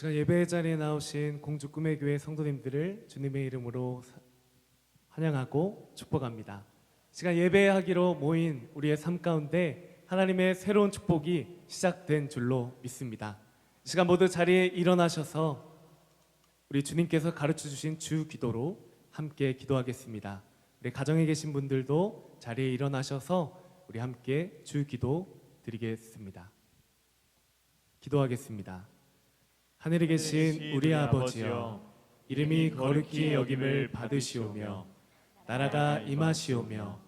시간 예배 자리에 나오신 공주 꿈의 교회 성도님들을 주님의 이름으로 환영하고 축복합니다. 시간 예배하기로 모인 우리의 삶 가운데 하나님의 새로운 축복이 시작된 줄로 믿습니다. 시간 모두 자리에 일어나셔서 우리 주님께서 가르쳐 주신 주 기도로 함께 기도하겠습니다. 우리 가정에 계신 분들도 자리에 일어나셔서 우리 함께 주 기도 드리겠습니다. 기도하겠습니다. 하늘에 계신 우리 아버지여, 이름이 거룩히 여김을 받으시오며 나라가 임하시오며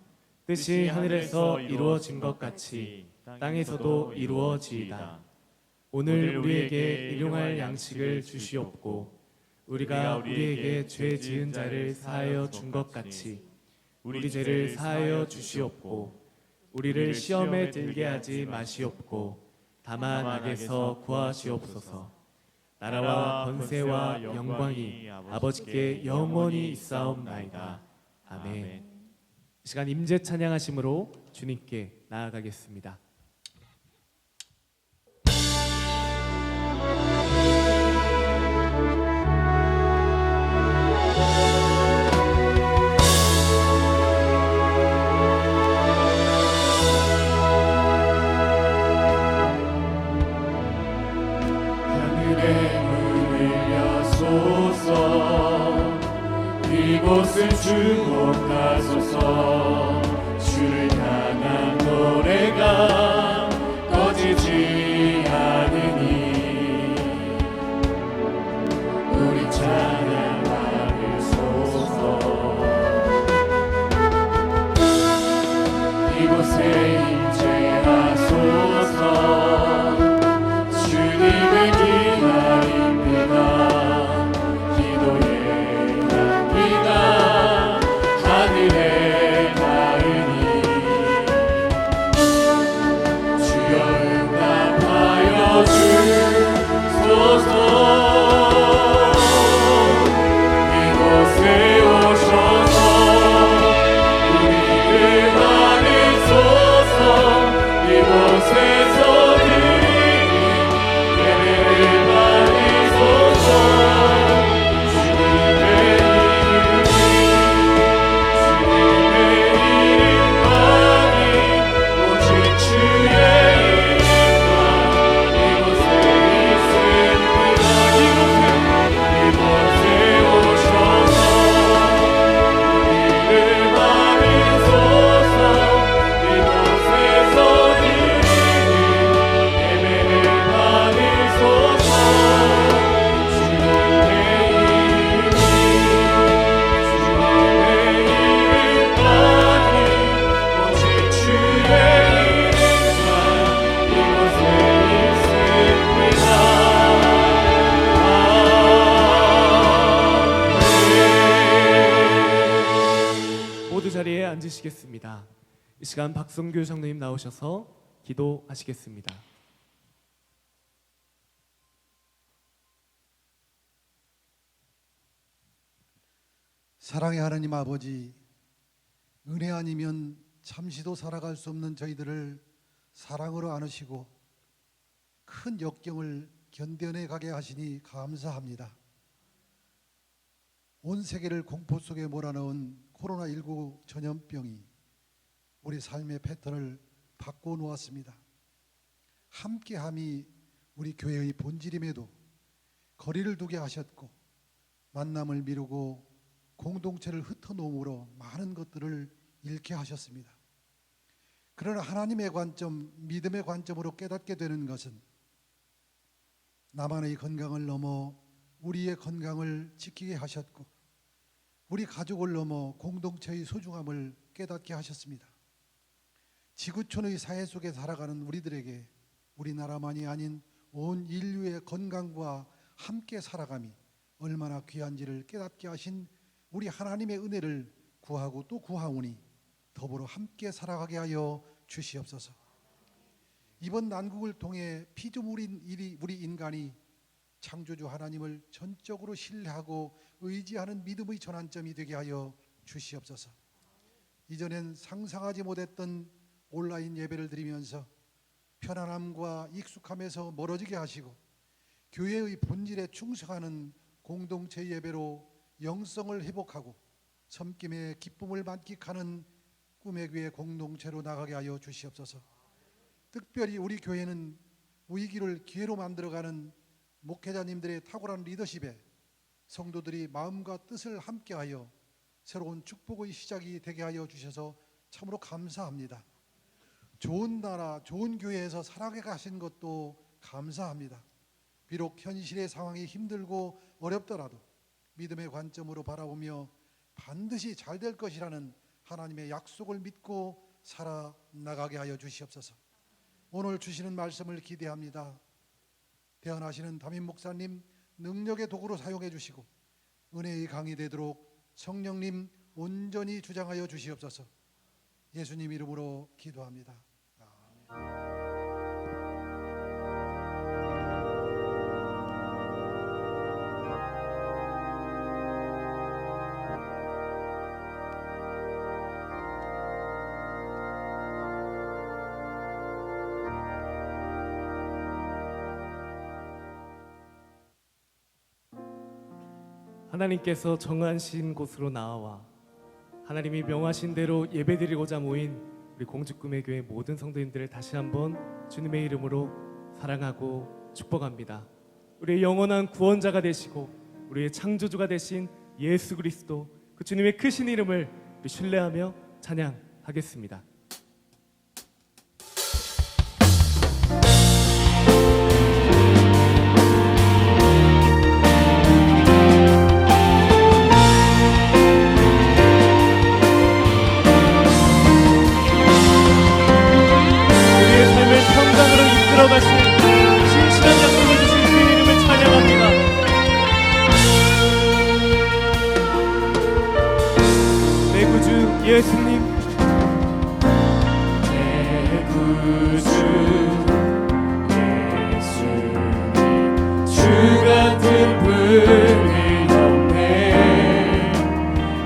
뜻이 하늘에서 이루어진 것 같이 땅에서도 이루어지이다. 오늘 우리에게 일용할 양식을 주시옵고 우리가 우리에게 죄 지은 자를 사하여 준 것 같이 우리 죄를 사하여 주시옵고 우리를 시험에 들게 하지 마시옵고 다만 악에서 구하시옵소서. 나라와 권세와 영광이 아버지께 영원히 있사옵나이다. 아멘. 이 시간 임재 찬양하심으로 주님께 나아가겠습니다. 이곳을 주목하소서. 주를 향한 노래가 꺼지지 않으니 우리 찬양 받으소서. 이곳에 임재하소서. 주님을 기다립니다. 앉으시겠습니다. 이 시간 박성규 장로님 나오셔서 기도하시겠습니다. 사랑의 하나님 아버지, 은혜 아니면 잠시도 살아갈 수 없는 저희들을 사랑으로 안으시고 큰 역경을 견뎌내 가게 하시니 감사합니다. 온 세계를 공포 속에 몰아넣은 코로나19 전염병이 우리 삶의 패턴을 바꿔놓았습니다. 함께함이 우리 교회의 본질임에도 거리를 두게 하셨고 만남을 미루고 공동체를 흩어놓음으로 많은 것들을 잃게 하셨습니다. 그러나 하나님의 관점, 믿음의 관점으로 깨닫게 되는 것은 나만의 건강을 넘어 우리의 건강을 지키게 하셨고 우리 가족을 넘어 공동체의 소중함을 깨닫게 하셨습니다. 지구촌의 사회 속에 살아가는 우리들에게 우리나라만이 아닌 온 인류의 건강과 함께 살아감이 얼마나 귀한지를 깨닫게 하신 우리 하나님의 은혜를 구하고 또 구하오니 더불어 함께 살아가게 하여 주시옵소서. 이번 난국을 통해 피조물인 우리 인간이 창조주 하나님을 전적으로 신뢰하고 의지하는 믿음의 전환점이 되게 하여 주시옵소서. 이전엔 상상하지 못했던 온라인 예배를 드리면서 편안함과 익숙함에서 멀어지게 하시고 교회의 본질에 충성하는 공동체 예배로 영성을 회복하고 섬김의 기쁨을 만끽하는 꿈의 교회 공동체로 나가게 하여 주시옵소서. 특별히 우리 교회는 위기를 기회로 만들어가는 목회자님들의 탁월한 리더십에 성도들이 마음과 뜻을 함께하여 새로운 축복의 시작이 되게 하여 주셔서 참으로 감사합니다. 좋은 나라, 좋은 교회에서 살아가게 하신 것도 감사합니다. 비록 현실의 상황이 힘들고 어렵더라도 믿음의 관점으로 바라보며 반드시 잘 될 것이라는 하나님의 약속을 믿고 살아나가게 하여 주시옵소서. 오늘 주시는 말씀을 기대합니다. 대언하시는 담임 목사님 능력의 도구로 사용해 주시고 은혜의 강이 되도록 성령님 온전히 주장하여 주시옵소서. 예수님 이름으로 기도합니다. 하나님께서 정하신 곳으로 나와 하나님이 명하신 대로 예배드리고자 모인 우리 공주꿈의 교회 모든 성도님들을 다시 한번 주님의 이름으로 사랑하고 축복합니다. 우리의 영원한 구원자가 되시고 우리의 창조주가 되신 예수 그리스도 그 주님의 크신 이름을 우리 신뢰하며 찬양하겠습니다. 들어가신 신실한 약속을 주신 그 이름을 찬양합니다. 내 구주 예수님, 내 구주 예수님, 주 같은 분이 없네.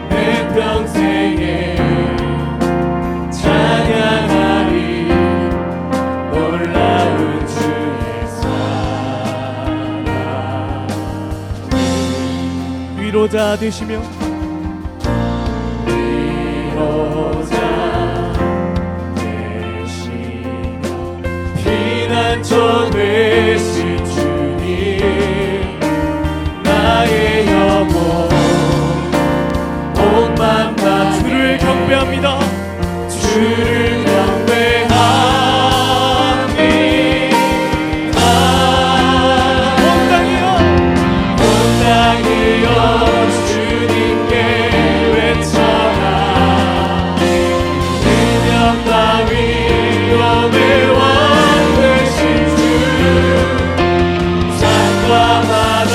내 평생에 찬양하리 놀라운 주의 사랑. 위로자 되시며 위로자 되시며 피난처 되신 주님, 나의 영혼 온맘 다 주를 경배합니다. 주를 경배하니 온 땅이여 주님께 외쳐라. 능력 따위 위엄의 왕 되신 주, 산과 바다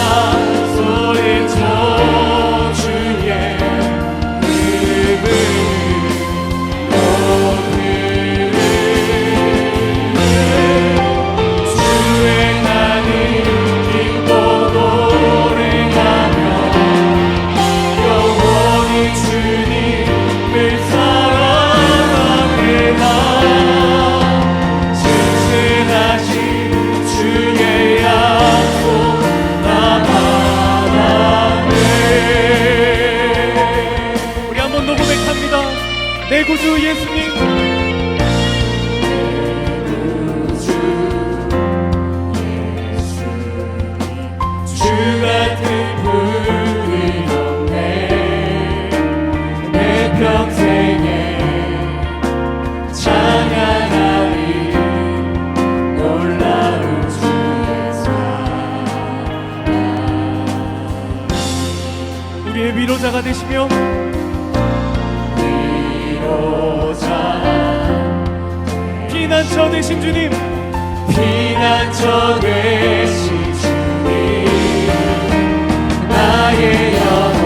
소리쳐 주의 이름을 주행하니 기뻐 노래하며 영원히 주님을 사랑합니다. 진실하신 주의 약속 나 바라네. 우리 한 번 더 고백합니다. 내 구주 예수님, 주 같은 분이 없네. 내 평생에 찬양하리 놀라운 주의 사랑. 우리의 위로자가 되시며 위로자 피난처 되신 주님, 피난처 되신 주님, 나의 영혼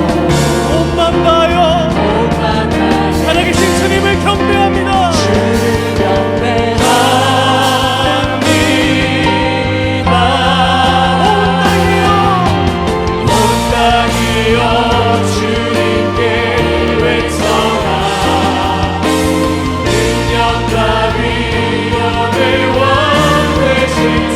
온맘 다하여 온맘 다해 살아계신 주님을 경배합니다. 주를 경배합니다. 온 땅이여 주님께 외쳐라. 능력과 위엄의 왕 되신 주,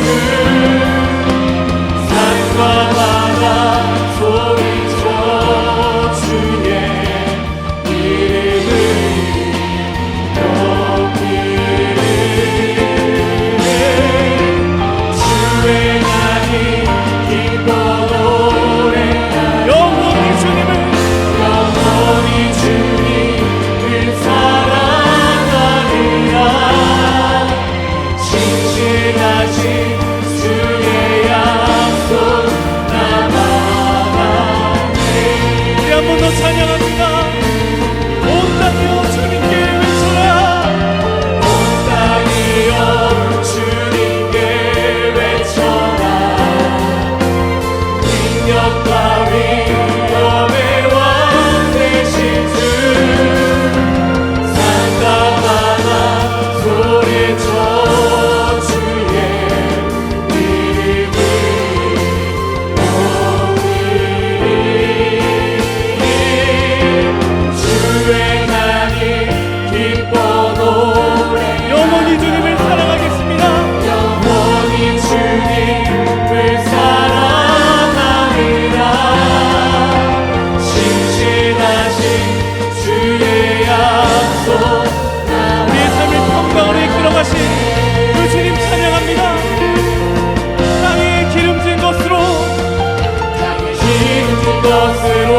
것으로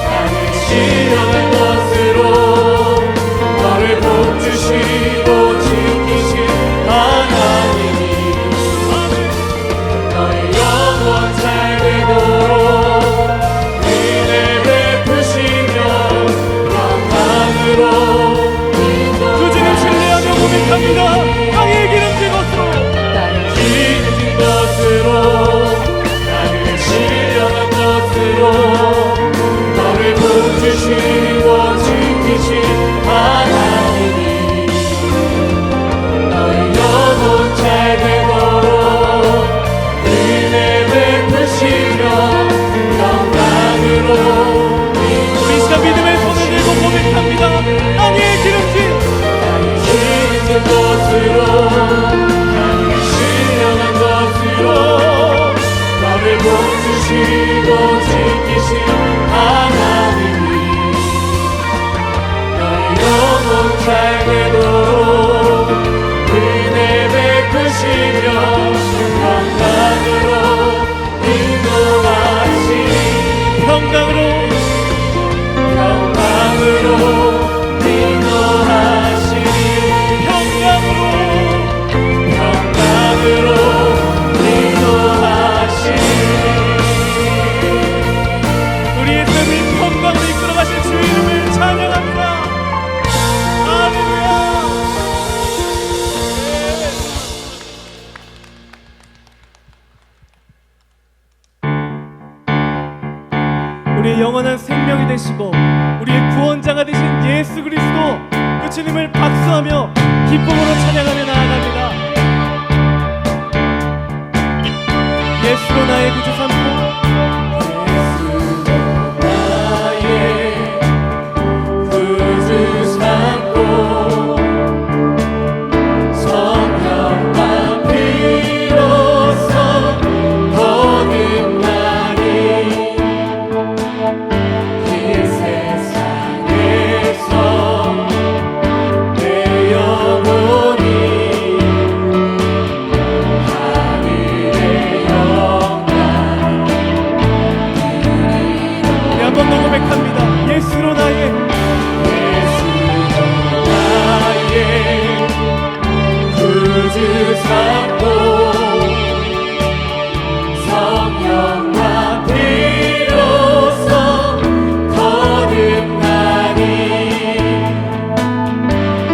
나를 신령한 것으로 너를 복주시고 지키신 하나님이 너의 영원 잘 되도록 은혜 베푸시며 영광으로 그 주님 신뢰하며 고백합니다. 땅에 기름진 것으로 기름진 것으로 나를 신령한 것으로 너를 복주시고 지키신 하나님이 너의 영혼 잘 되도록 은혜 베푸시며 영광으로 우리 시간 믿음의 손을 들고 고백합니다. 땅에 기름진 것으로 나를 신령한 것으로 너를 복주시고 지키신 하나님이 너의 영혼 잘 되도록 은혜 베푸시며 평강으로 인도하시니 평강으로 인도하시니 평강으로 인도하시니 우리의 삶이 평강으로 이끌어가신 주 이름을 찬양합니다. 할렐루야. 우리의 영원한 생명이 되시고 우리의 구원자가 되신 예수 그리스도 그 주님을 박수하며 기쁨으로 찬양하며 나아갑니다. 예수로 나의 구주 삼고 예수로 나의 구주 삼고 성령과 피로써 거듭나니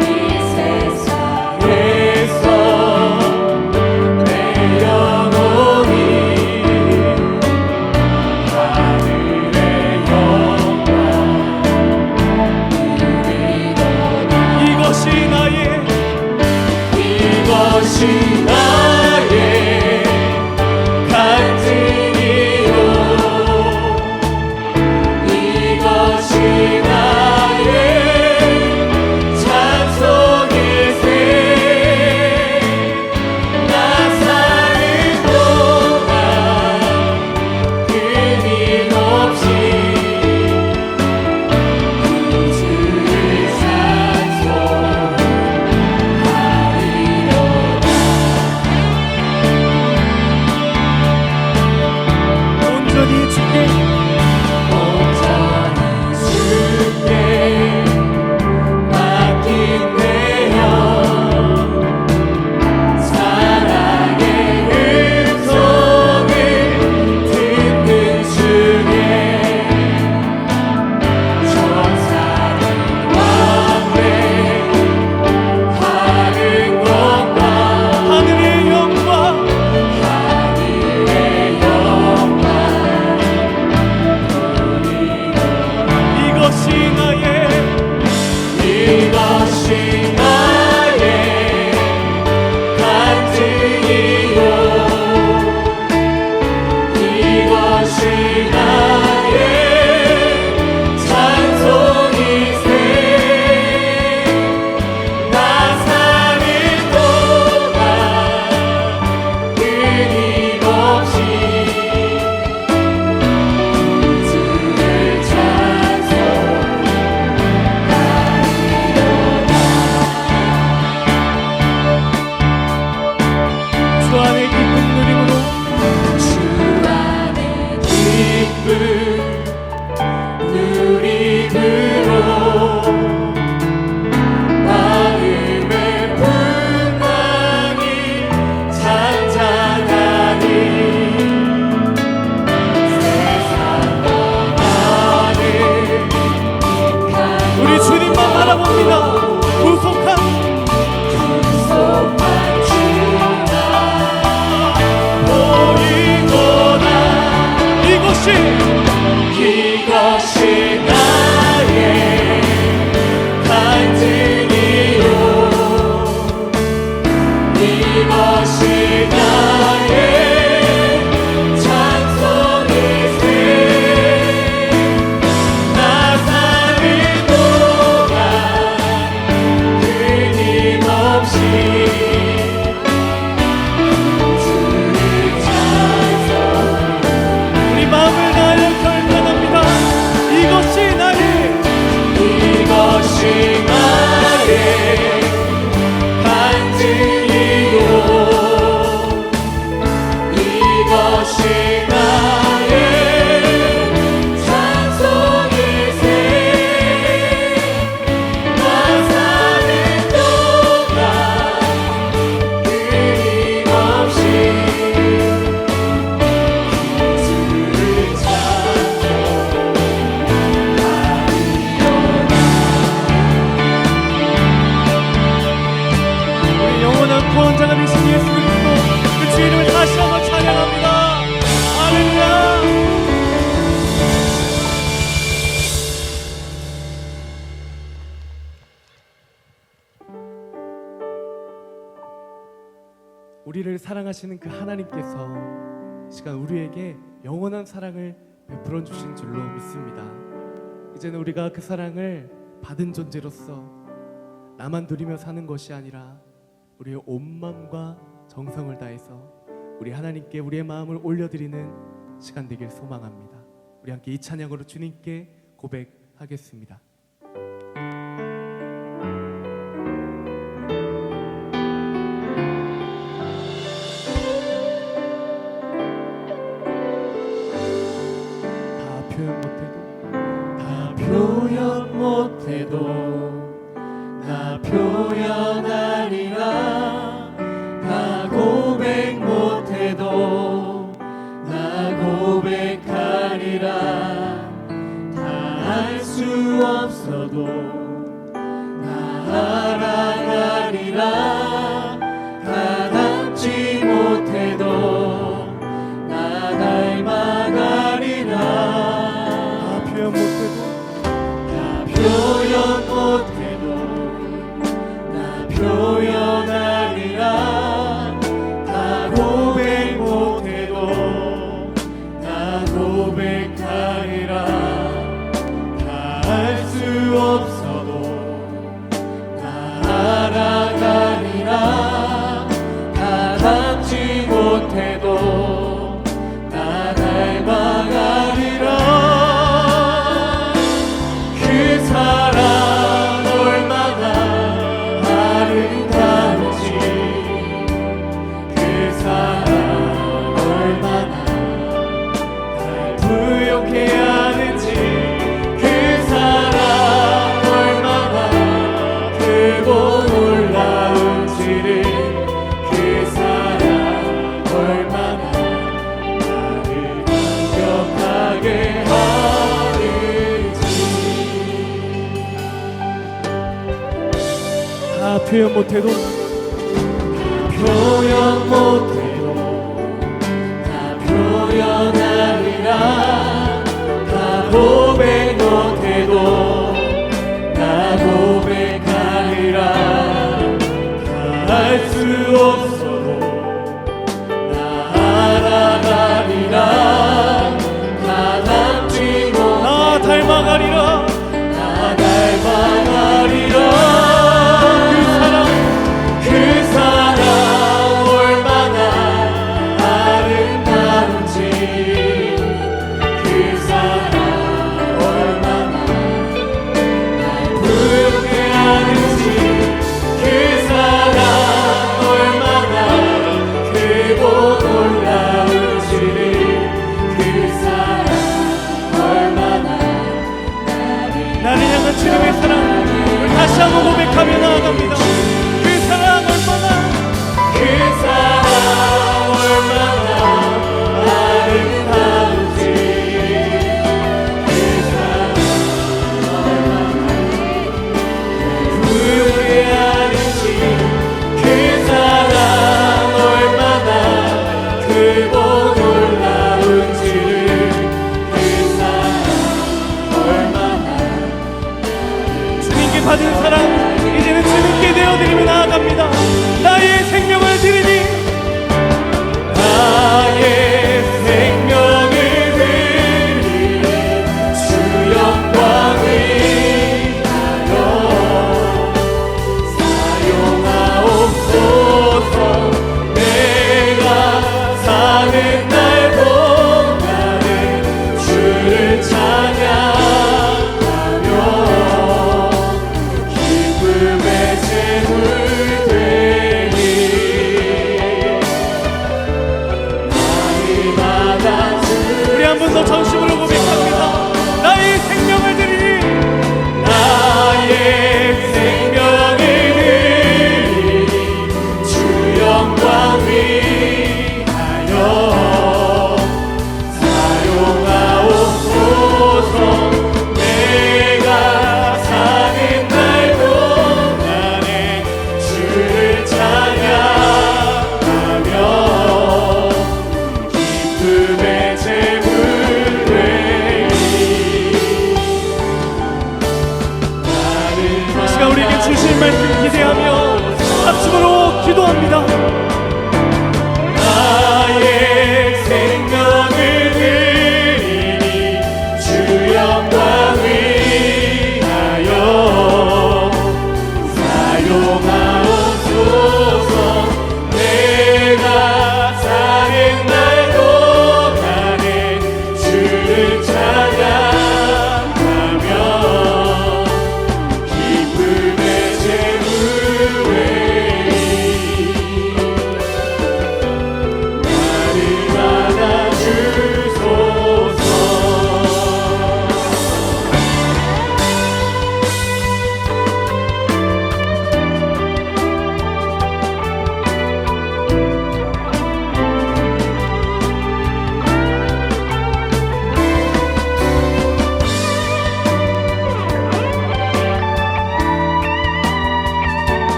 이 세상에서 내 영혼이 하늘의 영광 이것이 나의 우리를 사랑하시는 그 하나님께서 이 시간 우리에게 영원한 사랑을 베풀어 주신 줄로 믿습니다. 이제는 우리가 그 사랑을 받은 존재로서 나만 누리며 사는 것이 아니라 우리의 온 마음과 정성을 다해서 우리 하나님께 우리의 마음을 올려드리는 시간 되길 소망합니다. 우리 함께 이 찬양으로 주님께 고백하겠습니다. 표현 못해도 다 표현하리라. 다 고백 못해도 다 고백하리라. 다 할 수 없어도 다 알아가리라. 다 닮지 못해도 다 닮아가리라. 다 표현 못해도 표현 못해도 나 표현하리라. 다 고백 못해도 나 고백하리라. 다 할 수 없어도 다 알아가리라. 다 닮지 못해도 다 닮아가리라. 그 사랑 얼마나 아름다운지, 그 사랑 얼마나 날 부욕해 하는지, 그 사랑 얼마나 크고 놀라운지를, 그 사랑 얼마나 나를 감격하게 하는지. 다 표현 못해도 표현 못해도 다 표현하리라. 다 고백 못해도 다 고백하리라. 다 할 수 없어도 다 알아가리라. 다 닮지 못해도 다 닮아가리라. 다 닮아가리라. 그 사랑 얼마나 아름다운지, 그 사랑 얼마나 날 부르게 하는지, 그 사랑 얼마나 크고 놀라운지를, 그 사랑 얼마나 나를 향한 주님의 사랑 우리 다시 한번 고백하며 나아갑니다. 그 사랑 얼마나 그 사랑 얼마나 아름다운지, 그 사랑 얼마나 부유해 하는지, 그 사랑 얼마나 크고 놀라운지를, 그 사랑 얼마나 주님께 받은 사랑 이제는 주님께 내어드리며 나아갑니다. 나의 생명을 드리니 나의 생명을 드리니 주 영광 위하여 사용하옵소서. 내가 사는 날 동안에 주를 찬양하며 기쁨의 제물 우리 한 번 더 전심으로 고백합니다. 나의 생명을 드리니 나의 생명을 드리니 주 영광 위하여 사용하옵소서. 내가 사는 날 동안에 주를 찬양하며 기쁨의 제물 되리. 이 시간 우리에게 주신 말씀 기대하며 합심으로 기도합니다.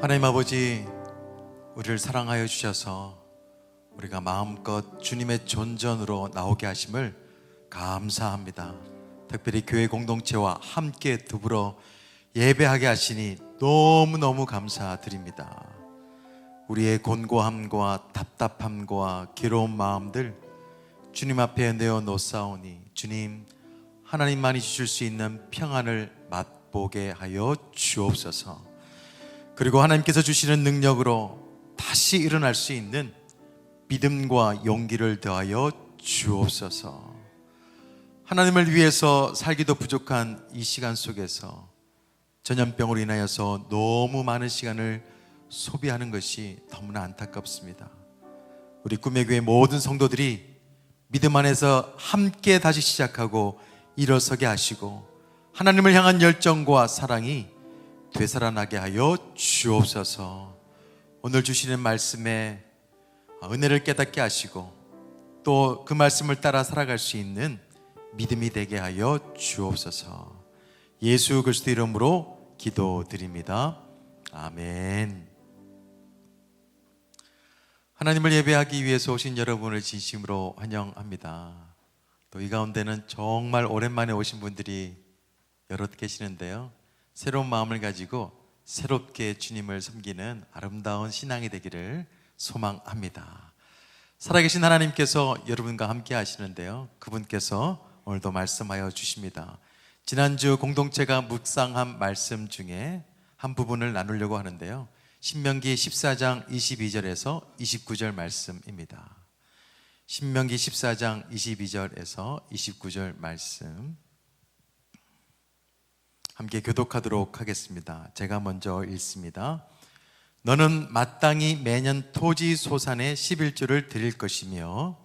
하나님 아버지, 우리를 사랑하여 주셔서 우리가 마음껏 주님의 존전으로 나오게 하심을 감사합니다. 특별히 교회 공동체와 함께 더불어 예배하게 하시니 너무너무 감사드립니다. 우리의 곤고함과 답답함과 괴로운 마음들 주님 앞에 내어놓사오니 주님, 하나님만이 주실 수 있는 평안을 맛보게 하여 주옵소서. 그리고 하나님께서 주시는 능력으로 다시 일어날 수 있는 믿음과 용기를 더하여 주옵소서. 하나님을 위해서 살기도 부족한 이 시간 속에서 전염병으로 인하여서 너무 많은 시간을 소비하는 것이 너무나 안타깝습니다. 우리 꿈의 교회 모든 성도들이 믿음 안에서 함께 다시 시작하고 일어서게 하시고 하나님을 향한 열정과 사랑이 되살아나게 하여 주옵소서. 오늘 주시는 말씀에 은혜를 깨닫게 하시고 또 그 말씀을 따라 살아갈 수 있는 믿음이 되게 하여 주옵소서. 예수 그리스도 이름으로 기도드립니다. 아멘. 하나님을 예배하기 위해서 오신 여러분을 진심으로 환영합니다. 또 이 가운데는 정말 오랜만에 오신 분들이 여럿 계시는데요, 새로운 마음을 가지고 새롭게 주님을 섬기는 아름다운 신앙이 되기를 소망합니다. 살아계신 하나님께서 여러분과 함께 하시는데요, 그분께서 오늘도 말씀하여 주십니다. 지난주 공동체가 묵상한 말씀 중에 한 부분을 나누려고 하는데요, 신명기 14장 22절에서 29절 말씀입니다. 신명기 14장 22절에서 29절 말씀 함께 교독하도록 하겠습니다. 제가 먼저 읽습니다. 너는 마땅히 매년 토지 소산의 11조를 드릴 것이며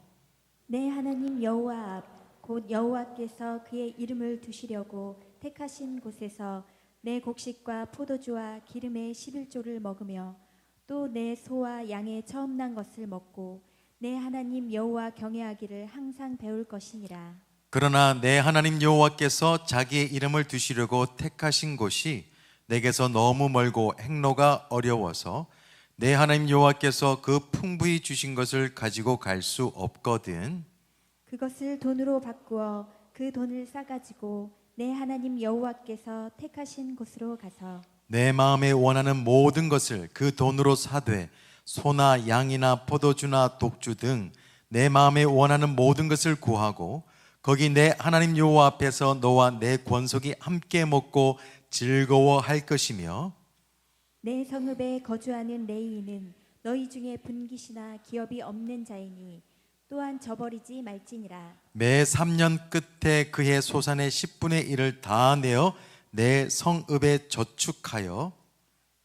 내 하나님 여호와 앞 곧 여호와께서 그의 이름을 두시려고 택하신 곳에서 내 곡식과 포도주와 기름의 11조를 먹으며 또 내 소와 양의 처음 난 것을 먹고 내 하나님 여호와 경외하기를 항상 배울 것이니라. 그러나 내 하나님 여호와께서 자기의 이름을 두시려고 택하신 곳이 내게서 너무 멀고 행로가 어려워서 내 하나님 여호와께서 그 풍부히 주신 것을 가지고 갈 수 없거든. 그것을 돈으로 바꾸어 그 돈을 싸가지고 내 하나님 여호와께서 택하신 곳으로 가서 내 마음에 원하는 모든 것을 그 돈으로 사되 소나 양이나 포도주나 독주 등 내 마음에 원하는 모든 것을 구하고 거기 내 하나님 여호와 앞에서 너와 내 권속이 함께 먹고 즐거워할 것이며 내 성읍에 거주하는 레위인은 너희 중에 분깃이나 기업이 없는 자이니 또한 저버리지 말지니라. 매 3년 끝에 그의 소산의 10분의 1을 다 내어 내 성읍에 저축하여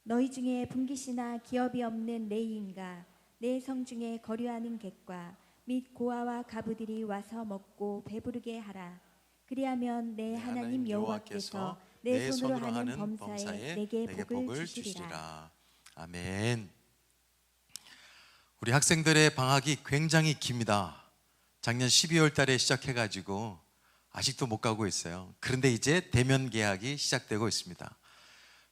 너희 중에 분깃이나 기업이 없는 레위인과 내 성 중에 거류하는 객과 및 고아와 가부들이 와서 먹고 배부르게 하라. 그리하면 내 하나님 여호와께서 내 손으로 하는 범사에 내게 복을 주시리라. 아멘. 우리 학생들의 방학이 굉장히 깁니다. 작년 12월 달에 시작해가지고 아직도 못 가고 있어요. 그런데 이제 대면 개학이 시작되고 있습니다.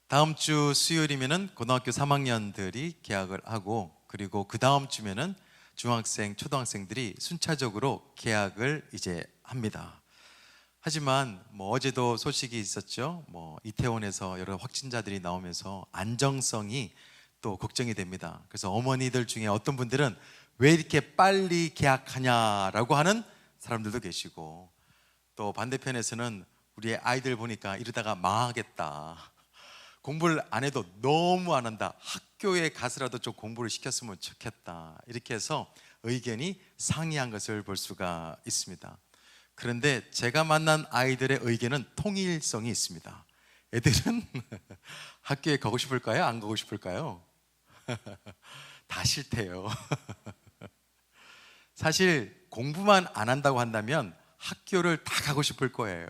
다음 주 수요일이면은 고등학교 3학년들이 개학을 하고 그리고 그 다음 주면은 중학생, 초등학생들이 순차적으로 개학을 이제 합니다. 하지만 어제도 소식이 있었죠. 이태원에서 여러 확진자들이 나오면서 안정성이 또 걱정이 됩니다. 그래서 어머니들 중에 어떤 분들은 왜 이렇게 빨리 개학하냐라고 하는 사람들도 계시고 또 반대편에서는 우리 아이들 보니까 이러다가 망하겠다. 공부를 안 해도 너무 안 한다. 학교에 가서라도 좀 공부를 시켰으면 좋겠다. 이렇게 해서 의견이 상이한 것을 볼 수가 있습니다. 그런데 제가 만난 아이들의 의견은 통일성이 있습니다. 애들은 학교에 가고 싶을까요? 안 가고 싶을까요? 다 싫대요. 사실 공부만 안 한다고 한다면 학교를 다 가고 싶을 거예요.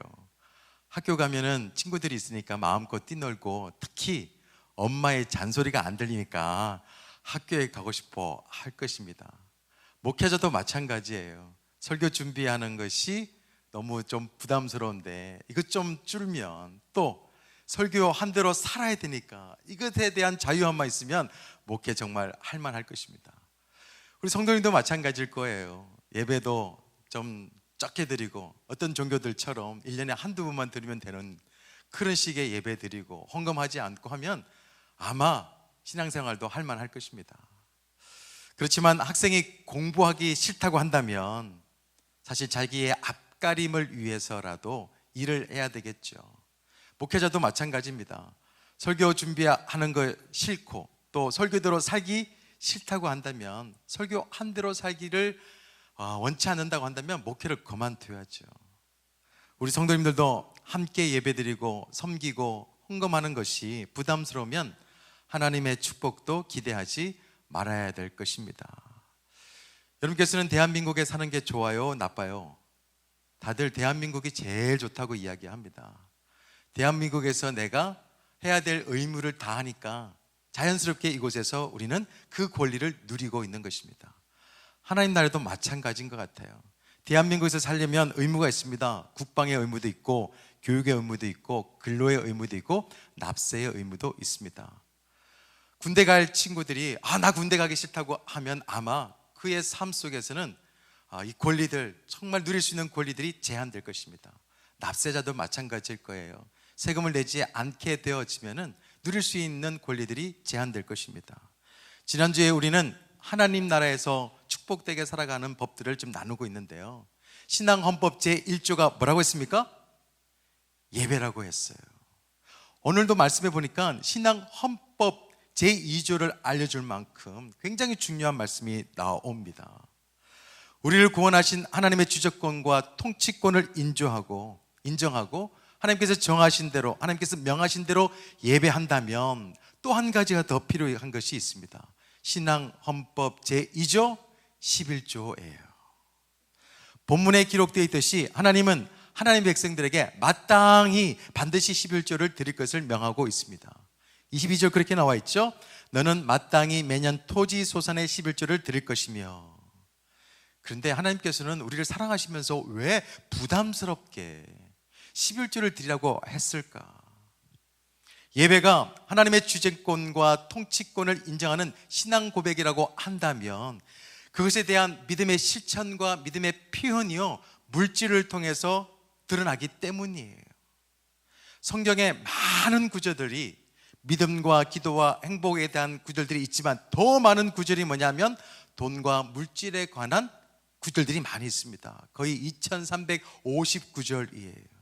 학교 가면은 친구들이 있으니까 마음껏 뛰놀고 특히 엄마의 잔소리가 안 들리니까 학교에 가고 싶어 할 것입니다. 목회자도 마찬가지예요. 설교 준비하는 것이 너무 좀 부담스러운데 이것 좀 줄면 또 설교 한 대로 살아야 되니까 이것에 대한 자유함만 있으면 목회 정말 할만할 것입니다. 우리 성도님도 마찬가지일 거예요. 예배도 좀 적게 드리고 어떤 종교들처럼 1년에 한두 번만 드리면 되는 그런 식의 예배 드리고 헌금하지 않고 하면 아마 신앙생활도 할만할 것입니다. 그렇지만 학생이 공부하기 싫다고 한다면 사실 자기의 앞가림을 위해서라도 일을 해야 되겠죠. 목회자도 마찬가지입니다. 설교 준비하는 거 싫고 또 설교대로 살기 싫다고 한다면, 설교 한 대로 살기를 원치 않는다고 한다면 목회를 그만둬야죠. 우리 성도님들도 함께 예배드리고 섬기고 헌금하는 것이 부담스러우면 하나님의 축복도 기대하지 말아야 될 것입니다. 여러분께서는 대한민국에 사는 게 좋아요, 나빠요? 다들 대한민국이 제일 좋다고 이야기합니다. 대한민국에서 내가 해야 될 의무를 다하니까 자연스럽게 이곳에서 우리는 그 권리를 누리고 있는 것입니다. 하나님 나라도 마찬가지인 것 같아요. 대한민국에서 살려면 의무가 있습니다. 국방의 의무도 있고 교육의 의무도 있고 근로의 의무도 있고 납세의 의무도 있습니다. 군대 갈 친구들이 나 군대 가기 싫다고 하면 아마 그의 삶 속에서는 이 권리들, 정말 누릴 수 있는 권리들이 제한될 것입니다. 납세자도 마찬가지일 거예요. 세금을 내지 않게 되어지면은 누릴 수 있는 권리들이 제한될 것입니다. 지난주에 우리는 하나님 나라에서 축복되게 살아가는 법들을 좀 나누고 있는데요, 신앙헌법 제1조가 뭐라고 했습니까? 예배라고 했어요. 오늘도 말씀해 보니까 신앙헌법 제2조를 알려줄 만큼 굉장히 중요한 말씀이 나옵니다. 우리를 구원하신 하나님의 주권과 통치권을 인정하고 하나님께서 정하신 대로, 하나님께서 명하신 대로 예배한다면 또 한 가지가 더 필요한 것이 있습니다. 신앙헌법 제2조 11조예요. 본문에 기록되어 있듯이 하나님은 하나님 백성들에게 마땅히 반드시 11조를 드릴 것을 명하고 있습니다. 22절 그렇게 나와 있죠. 너는 마땅히 매년 토지 소산의 11조를 드릴 것이며. 그런데 하나님께서는 우리를 사랑하시면서 왜 부담스럽게 11조를 드리라고 했을까? 예배가 하나님의 주권과 통치권을 인정하는 신앙 고백이라고 한다면 그것에 대한 믿음의 실천과 믿음의 표현이요, 물질을 통해서 드러나기 때문이에요. 성경에 많은 구절들이 믿음과 기도와 행복에 대한 구절들이 있지만 더 많은 구절이 뭐냐면 돈과 물질에 관한 구절들이 많이 있습니다. 거의 2350구절이에요.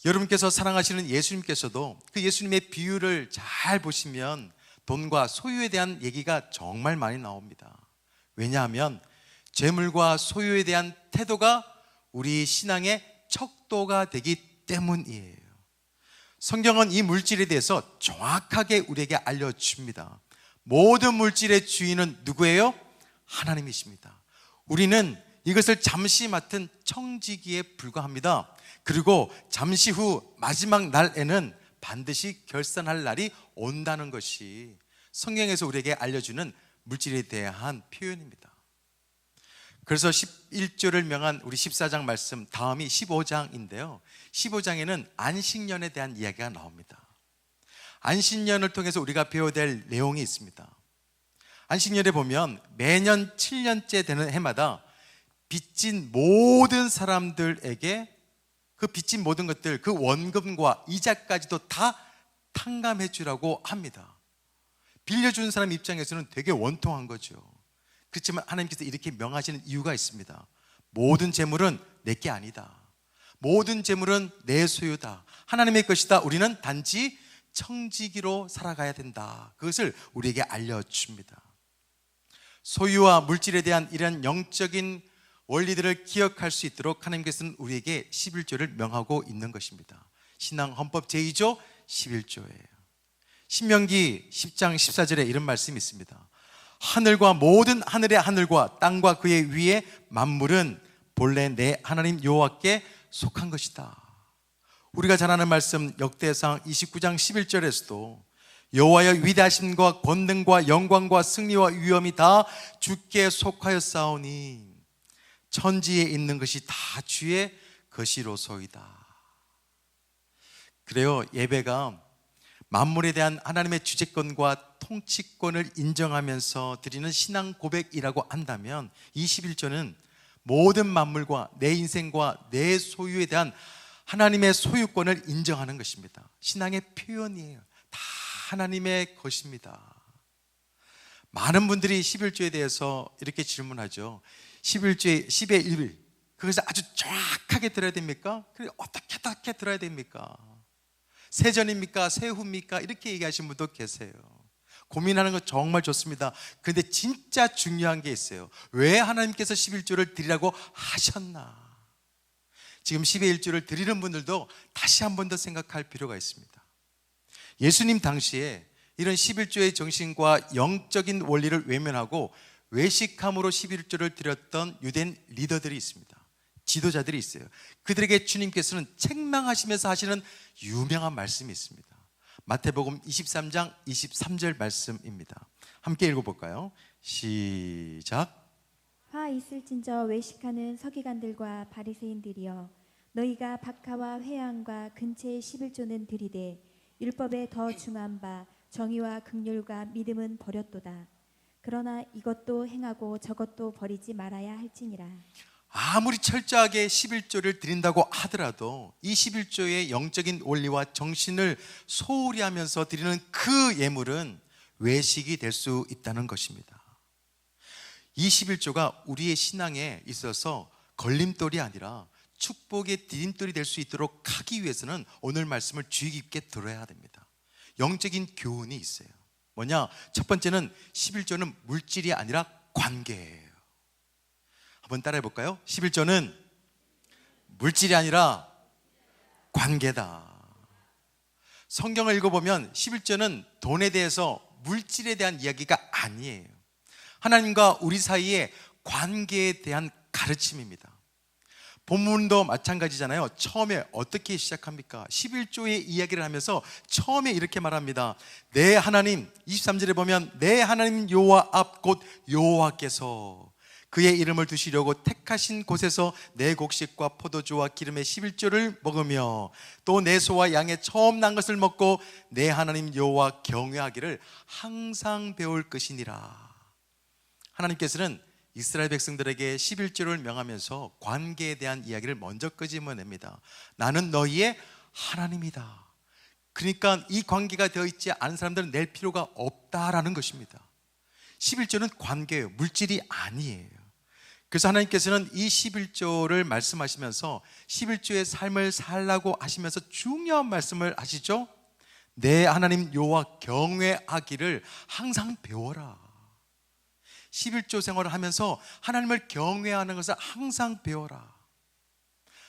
여러분께서 사랑하시는 예수님께서도 그 예수님의 비유를 잘 보시면 돈과 소유에 대한 얘기가 정말 많이 나옵니다. 왜냐하면 재물과 소유에 대한 태도가 우리 신앙의 척도가 되기 때문이에요. 성경은 이 물질에 대해서 정확하게 우리에게 알려줍니다. 모든 물질의 주인은 누구예요? 하나님이십니다. 우리는 이것을 잠시 맡은 청지기에 불과합니다. 그리고 잠시 후 마지막 날에는 반드시 결산할 날이 온다는 것이 성경에서 우리에게 알려주는 물질에 대한 표현입니다. 그래서 11조를 명한 우리 14장 말씀, 다음이 15장인데요 15장에는 안식년에 대한 이야기가 나옵니다. 안식년을 통해서 우리가 배워야 될 내용이 있습니다. 안식년에 보면 매년 7년째 되는 해마다 빚진 모든 사람들에게 그 빚진 모든 것들, 그 원금과 이자까지도 다 탕감해 주라고 합니다. 빌려준 사람 입장에서는 되게 원통한 거죠. 그렇지만 하나님께서 이렇게 명하시는 이유가 있습니다. 모든 재물은 내게 아니다. 모든 재물은 내 소유다. 하나님의 것이다. 우리는 단지 청지기로 살아가야 된다. 그것을 우리에게 알려줍니다. 소유와 물질에 대한 이런 영적인 원리들을 기억할 수 있도록 하나님께서는 우리에게 11조를 명하고 있는 것입니다. 신앙헌법 제2조 11조예요. 신명기 10장 14절에 이런 말씀이 있습니다. 하늘과 모든 하늘의 하늘과 땅과 그의 위에 만물은 본래 내 하나님 여호와께 속한 것이다. 우리가 잘 아는 말씀 역대상 29장 11절에서도 여호와의 위대하심과 권능과 영광과 승리와 위엄이 다 주께 속하였사오니 천지에 있는 것이 다 주의 것이로소이다. 그래요. 예배가 만물에 대한 하나님의 주재권과 통치권을 인정하면서 드리는 신앙 고백이라고 한다면 이 11조는 모든 만물과 내 인생과 내 소유에 대한 하나님의 소유권을 인정하는 것입니다. 신앙의 표현이에요. 다 하나님의 것입니다. 많은 분들이 11조에 대해서 이렇게 질문하죠. 11조의 10의 1, 그것을 아주 정확하게 들어야 됩니까? 어떻게 들어야 됩니까? 세전입니까? 세후입니까? 이렇게 얘기하시는 분도 계세요. 고민하는 건 정말 좋습니다. 그런데 진짜 중요한 게 있어요. 왜 하나님께서 11조를 드리라고 하셨나? 지금 10의 1조를 드리는 분들도 다시 한 번 더 생각할 필요가 있습니다. 예수님 당시에 이런 11조의 정신과 영적인 원리를 외면하고 외식함으로 11조를 드렸던 유대인 리더들이 있습니다. 지도자들이 있어요. 그들에게 주님께서는 책망하시면서 하시는 유명한 말씀이 있습니다. 마태복음 23장 23절 말씀입니다. 함께 읽어볼까요? 시작. 화 있을진저 외식하는 서기관들과 바리새인들이여, 너희가 박하와 회향과 근체의 11조는 드리되 율법에 더 중한 바 정의와 긍휼과 믿음은 버렸도다. 그러나 이것도 행하고 저것도 버리지 말아야 할지니라. 아무리 철저하게 11조를 드린다고 하더라도 이 11조의 영적인 원리와 정신을 소홀히 하면서 드리는 그 예물은 외식이 될 수 있다는 것입니다. 이 11조가 우리의 신앙에 있어서 걸림돌이 아니라 축복의 디딤돌이 될 수 있도록 하기 위해서는 오늘 말씀을 주의 깊게 들어야 됩니다. 영적인 교훈이 있어요. 뭐냐? 첫 번째는 11조는 물질이 아니라 관계예요. 한번 따라해 볼까요? 11조는 물질이 아니라 관계다. 성경을 읽어보면 11조는 돈에 대해서 물질에 대한 이야기가 아니에요. 하나님과 우리 사이의 관계에 대한 가르침입니다. 본문도 마찬가지잖아요. 처음에 어떻게 시작합니까? 11조의 이야기를 하면서 처음에 이렇게 말합니다. 내 하나님, 23절에 보면 내 하나님 여호와 앞 곧 여호와께서 그의 이름을 두시려고 택하신 곳에서 내 곡식과 포도주와 기름의 11조를 먹으며 또 내 소와 양의 처음 난 것을 먹고 내 하나님 여호와 경외하기를 항상 배울 것이니라. 하나님께서는 이스라엘 백성들에게 11조를 명하면서 관계에 대한 이야기를 먼저 끄집어냅니다. 나는 너희의 하나님이다. 그러니까 이 관계가 되어 있지 않은 사람들은 낼 필요가 없다라는 것입니다. 11조는 관계예요. 물질이 아니에요. 그래서 하나님께서는 이 11조를 말씀하시면서 11조의 삶을 살라고 하시면서 중요한 말씀을 하시죠. 내 하나님 여호와 경외하기를 항상 배워라. 11조 생활을 하면서 하나님을 경외하는 것을 항상 배워라.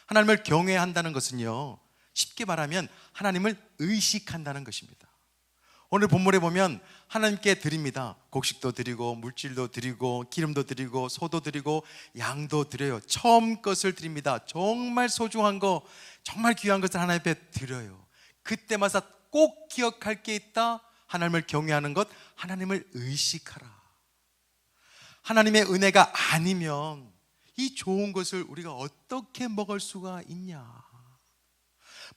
하나님을 경외한다는 것은요, 쉽게 말하면 하나님을 의식한다는 것입니다. 오늘 본문에 보면 하나님께 드립니다. 곡식도 드리고 물질도 드리고 기름도 드리고 소도 드리고 양도 드려요. 처음 것을 드립니다. 정말 소중한 거, 정말 귀한 것을 하나님 앞에 드려요. 그때마다 꼭 기억할 게 있다. 하나님을 경외하는 것, 하나님을 의식하라. 하나님의 은혜가 아니면 이 좋은 것을 우리가 어떻게 먹을 수가 있냐.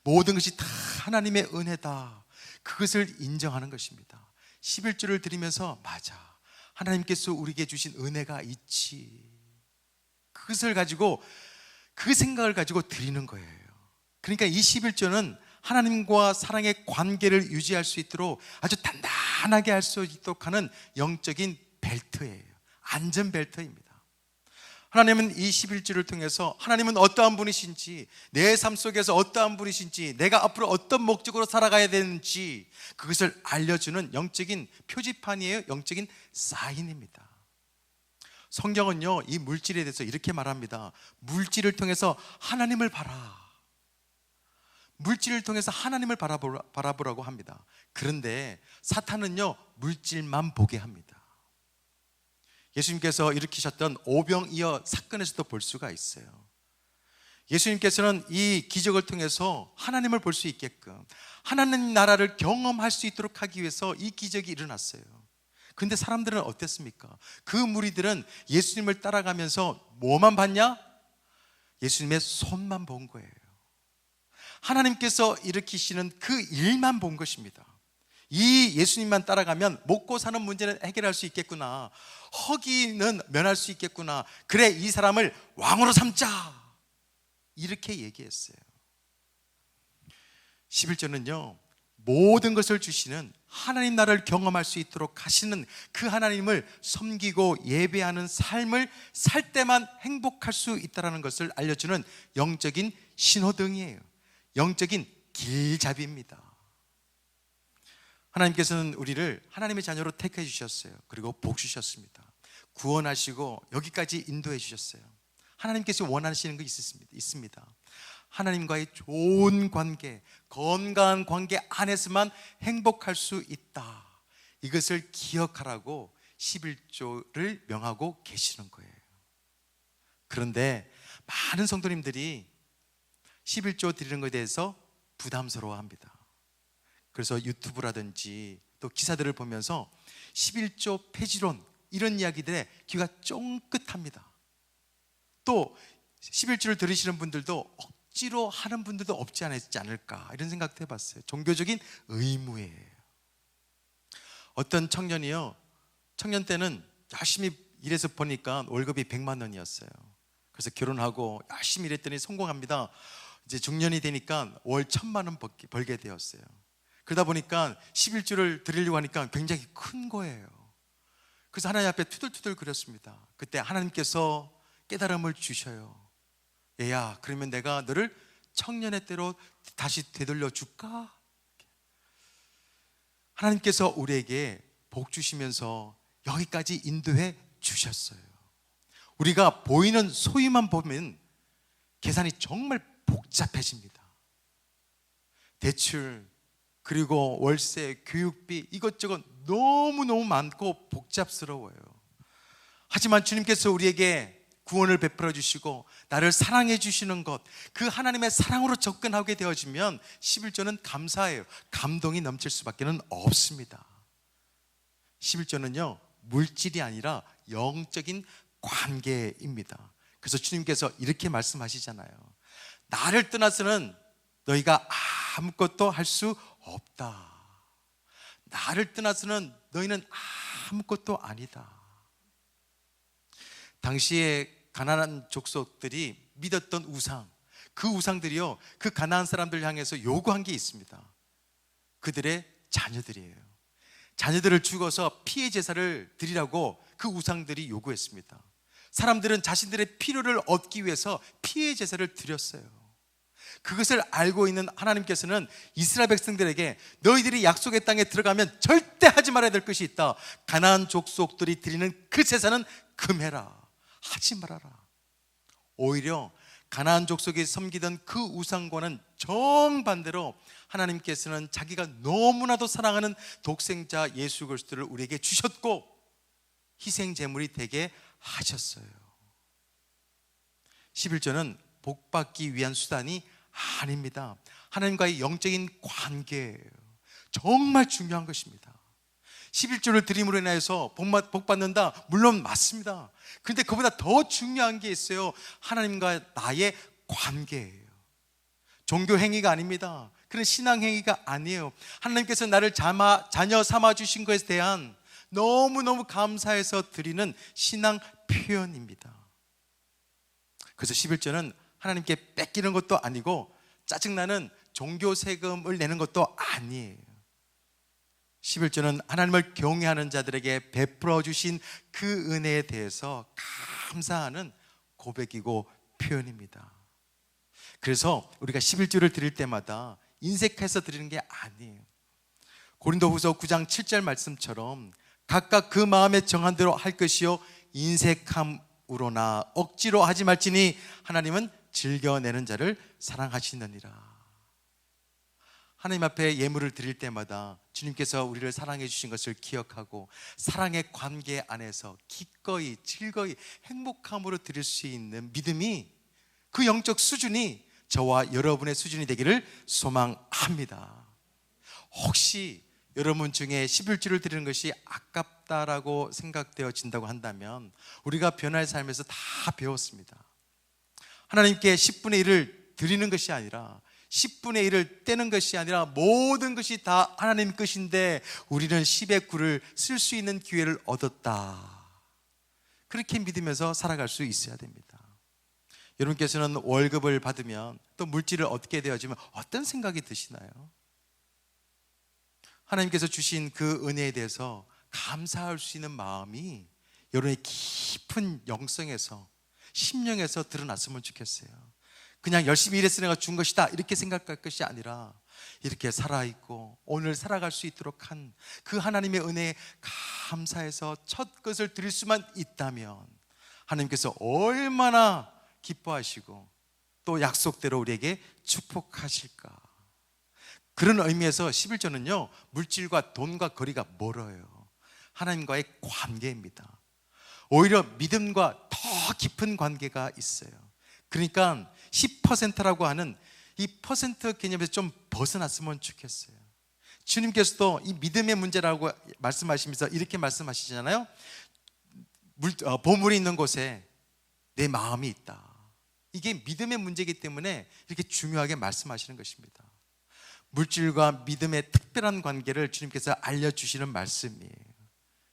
모든 것이 다 하나님의 은혜다. 그것을 인정하는 것입니다. 11조를 드리면서 맞아, 하나님께서 우리에게 주신 은혜가 있지. 그것을 가지고, 그 생각을 가지고 드리는 거예요. 그러니까 이 11조는 하나님과 사랑의 관계를 유지할 수 있도록 아주 단단하게 할 수 있도록 하는 영적인 벨트예요. 안전벨트입니다. 하나님은 이 11조를 통해서 하나님은 어떠한 분이신지, 내 삶 속에서 어떠한 분이신지, 내가 앞으로 어떤 목적으로 살아가야 되는지 그것을 알려주는 영적인 표지판이에요. 영적인 사인입니다. 성경은요, 이 물질에 대해서 이렇게 말합니다. 물질을 통해서 하나님을 봐라. 물질을 통해서 하나님을 바라보라고 합니다. 그런데 사탄은요, 물질만 보게 합니다. 예수님께서 일으키셨던 오병이어 사건에서도 볼 수가 있어요. 예수님께서는 이 기적을 통해서 하나님을 볼 수 있게끔, 하나님 나라를 경험할 수 있도록 하기 위해서 이 기적이 일어났어요. 그런데 사람들은 어땠습니까? 그 무리들은 예수님을 따라가면서 뭐만 봤냐? 예수님의 손만 본 거예요. 하나님께서 일으키시는 그 일만 본 것입니다. 이 예수님만 따라가면 먹고 사는 문제는 해결할 수 있겠구나, 허기는 면할 수 있겠구나, 그래 이 사람을 왕으로 삼자, 이렇게 얘기했어요. 11절은요, 모든 것을 주시는 하나님 나라를 경험할 수 있도록 하시는 그 하나님을 섬기고 예배하는 삶을 살 때만 행복할 수 있다는 것을 알려주는 영적인 신호등이에요. 영적인 길잡이입니다. 하나님께서는 우리를 하나님의 자녀로 택해 주셨어요. 그리고 복 주셨습니다. 구원하시고 여기까지 인도해 주셨어요. 하나님께서 원하시는 거 있습니다. 하나님과의 좋은 관계, 건강한 관계 안에서만 행복할 수 있다, 이것을 기억하라고 11조를 명하고 계시는 거예요. 그런데 많은 성도님들이 11조 드리는 것에 대해서 부담스러워합니다. 그래서 유튜브라든지 또 기사들을 보면서 11조 폐지론, 이런 이야기들에 귀가 쫑긋합니다. 또 11조를 들으시는 분들도 억지로 하는 분들도 없지 않을까, 이런 생각도 해봤어요. 종교적인 의무예요. 어떤 청년이요, 청년 때는 열심히 일해서 보니까 월급이 100만 원이었어요. 그래서 결혼하고 열심히 일했더니 성공합니다. 이제 중년이 되니까 월 1,000만 원 벌게 되었어요. 그러다 보니까 11조를 드리려고 하니까 굉장히 큰 거예요. 그래서 하나님 앞에 투덜투덜 그렸습니다. 그때 하나님께서 깨달음을 주셔요. 얘야, 그러면 내가 너를 청년의 때로 다시 되돌려 줄까? 하나님께서 우리에게 복 주시면서 여기까지 인도해 주셨어요. 우리가 보이는 소위만 보면 계산이 정말 복잡해집니다. 대출, 그리고 월세, 교육비, 이것저것 너무너무 많고 복잡스러워요. 하지만 주님께서 우리에게 구원을 베풀어 주시고 나를 사랑해 주시는 것, 그 하나님의 사랑으로 접근하게 되어지면 11조는 감사해요. 감동이 넘칠 수밖에 없습니다. 11조는요, 물질이 아니라 영적인 관계입니다. 그래서 주님께서 이렇게 말씀하시잖아요. 나를 떠나서는 너희가 아무것도 할 수 없다. 나를 떠나서는 너희는 아무것도 아니다. 당시에 가나안 족속들이 믿었던 우상, 그 우상들이요, 그 가나안 사람들 향해서 요구한 게 있습니다. 그들의 자녀들이에요. 자녀들을 죽어서 피해 제사를 드리라고 그 우상들이 요구했습니다. 사람들은 자신들의 필요를 얻기 위해서 피해 제사를 드렸어요. 그것을 알고 있는 하나님께서는 이스라엘 백성들에게 너희들이 약속의 땅에 들어가면 절대 하지 말아야 될 것이 있다. 가나안 족속들이 드리는 그 제사는 금해라, 하지 말아라. 오히려 가나안 족속이 섬기던 그 우상과는 정반대로 하나님께서는 자기가 너무나도 사랑하는 독생자 예수 그리스도를 우리에게 주셨고 희생 제물이 되게 하셨어요. 11조는 복받기 위한 수단이 아닙니다. 하나님과의 영적인 관계예요. 정말 중요한 것입니다. 11조를 드림으로 인해서 복 받는다, 물론 맞습니다. 그런데 그보다 더 중요한 게 있어요. 하나님과 나의 관계예요. 종교 행위가 아닙니다. 그런 신앙 행위가 아니에요. 하나님께서 나를 자녀 삼아 주신 것에 대한 너무너무 감사해서 드리는 신앙 표현입니다. 그래서 11조는 하나님께 뺏기는 것도 아니고 짜증나는 종교 세금을 내는 것도 아니에요. 11조는 하나님을 경외하는 자들에게 베풀어 주신 그 은혜에 대해서 감사하는 고백이고 표현입니다. 그래서 우리가 11조를 드릴 때마다 인색해서 드리는 게 아니에요. 고린도후서 9장 7절 말씀처럼 각각 그 마음에 정한 대로 할 것이요 인색함으로나 억지로 하지 말지니 하나님은 즐겨내는 자를 사랑하시느니라. 하나님 앞에 예물을 드릴 때마다 주님께서 우리를 사랑해 주신 것을 기억하고 사랑의 관계 안에서 기꺼이 즐거이 행복함으로 드릴 수 있는 믿음이, 그 영적 수준이 저와 여러분의 수준이 되기를 소망합니다. 혹시 여러분 중에 11조를 드리는 것이 아깝다라고 생각되어진다고 한다면 우리가 변화의 삶에서 다 배웠습니다. 하나님께 10분의 1을 드리는 것이 아니라 10분의 1을 떼는 것이 아니라 모든 것이 다 하나님 것인데 우리는 10의 9를 쓸 수 있는 기회를 얻었다. 그렇게 믿으면서 살아갈 수 있어야 됩니다. 여러분께서는 월급을 받으면 또 물질을 얻게 되어지면 어떤 생각이 드시나요? 하나님께서 주신 그 은혜에 대해서 감사할 수 있는 마음이 여러분의 깊은 영성에서, 심령에서 드러났으면 좋겠어요. 그냥 열심히 일해서 내가 준 것이다 이렇게 생각할 것이 아니라 이렇게 살아있고 오늘 살아갈 수 있도록 한 그 하나님의 은혜에 감사해서 첫 것을 드릴 수만 있다면 하나님께서 얼마나 기뻐하시고 또 약속대로 우리에게 축복하실까. 그런 의미에서 11조는요, 물질과 돈과 거리가 멀어요. 하나님과의 관계입니다. 오히려 믿음과 더 깊은 관계가 있어요. 그러니까 10%라고 하는 이 퍼센트 개념에서 좀 벗어났으면 좋겠어요. 주님께서도 이 믿음의 문제라고 말씀하시면서 이렇게 말씀하시잖아요. 보물이 있는 곳에 내 마음이 있다. 이게 믿음의 문제이기 때문에 이렇게 중요하게 말씀하시는 것입니다. 물질과 믿음의 특별한 관계를 주님께서 알려주시는 말씀이에요.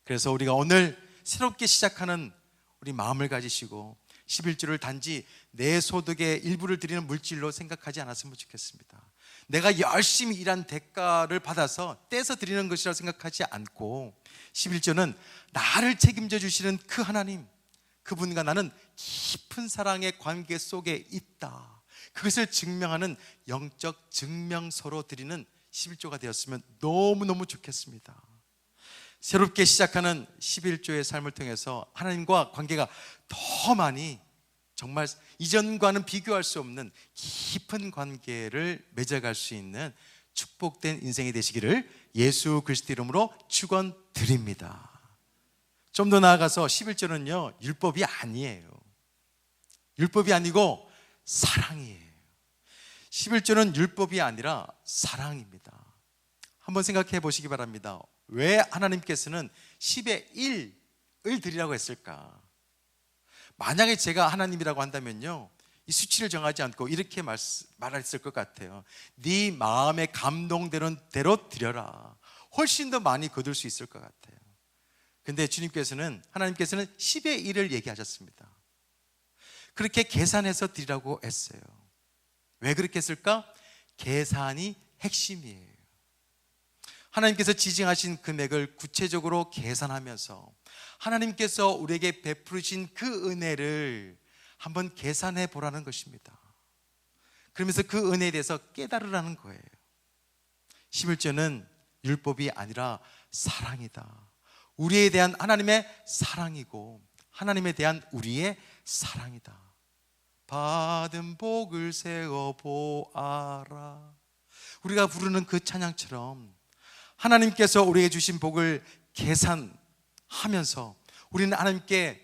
그래서 우리가 오늘 새롭게 시작하는 우리 마음을 가지시고 11조를 단지 내 소득의 일부를 드리는 물질로 생각하지 않았으면 좋겠습니다. 내가 열심히 일한 대가를 받아서 떼서 드리는 것이라고 생각하지 않고 11조는 나를 책임져 주시는 그 하나님, 그분과 나는 깊은 사랑의 관계 속에 있다. 그것을 증명하는 영적 증명서로 드리는 11조가 되었으면 너무너무 좋겠습니다. 새롭게 시작하는 11조의 삶을 통해서 하나님과 관계가 더 많이, 정말 이전과는 비교할 수 없는 깊은 관계를 맺어갈 수 있는 축복된 인생이 되시기를 예수 그리스도 이름으로 축원드립니다. 좀 더 나아가서 11조는요, 율법이 아니에요. 율법이 아니고 사랑이에요. 11조는 율법이 아니라 사랑입니다. 한번 생각해 보시기 바랍니다. 왜 하나님께서는 10의 1을 드리라고 했을까? 만약에 제가 하나님이라고 한다면요, 이 수치를 정하지 않고 이렇게 말했을 것 같아요. 네 마음에 감동되는 대로 드려라. 훨씬 더 많이 거둘 수 있을 것 같아요. 근데 하나님께서는 10의 1을 얘기하셨습니다. 그렇게 계산해서 드리라고 했어요. 왜 그렇게 했을까? 계산이 핵심이에요. 하나님께서 지정하신 금액을 구체적으로 계산하면서 하나님께서 우리에게 베푸신 그 은혜를 한번 계산해 보라는 것입니다. 그러면서 그 은혜에 대해서 깨달으라는 거예요. 11조는 율법이 아니라 사랑이다. 우리에 대한 하나님의 사랑이고 하나님에 대한 우리의 사랑이다. 받은 복을 세어 보아라. 우리가 부르는 그 찬양처럼 하나님께서 우리에게 주신 복을 계산하면서 우리는 하나님께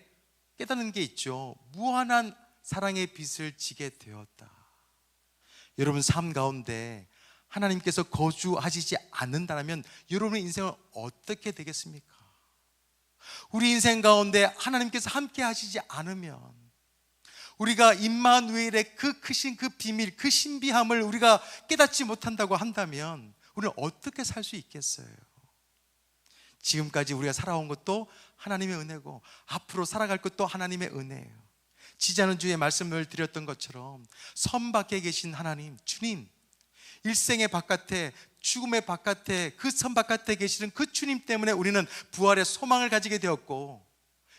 깨닫는 게 있죠. 무한한 사랑의 빚을 지게 되었다. 여러분 삶 가운데 하나님께서 거주하시지 않는다면 여러분의 인생은 어떻게 되겠습니까? 우리 인생 가운데 하나님께서 함께 하시지 않으면 우리가 임마누엘의 그 크신 그 비밀, 그 신비함을 우리가 깨닫지 못한다고 한다면 우리는 어떻게 살 수 있겠어요? 지금까지 우리가 살아온 것도 하나님의 은혜고 앞으로 살아갈 것도 하나님의 은혜예요. 지지난주에 말씀을 드렸던 것처럼 선 밖에 계신 하나님, 주님, 일생의 바깥에, 죽음의 바깥에, 그 선 바깥에 계시는 그 주님 때문에 우리는 부활의 소망을 가지게 되었고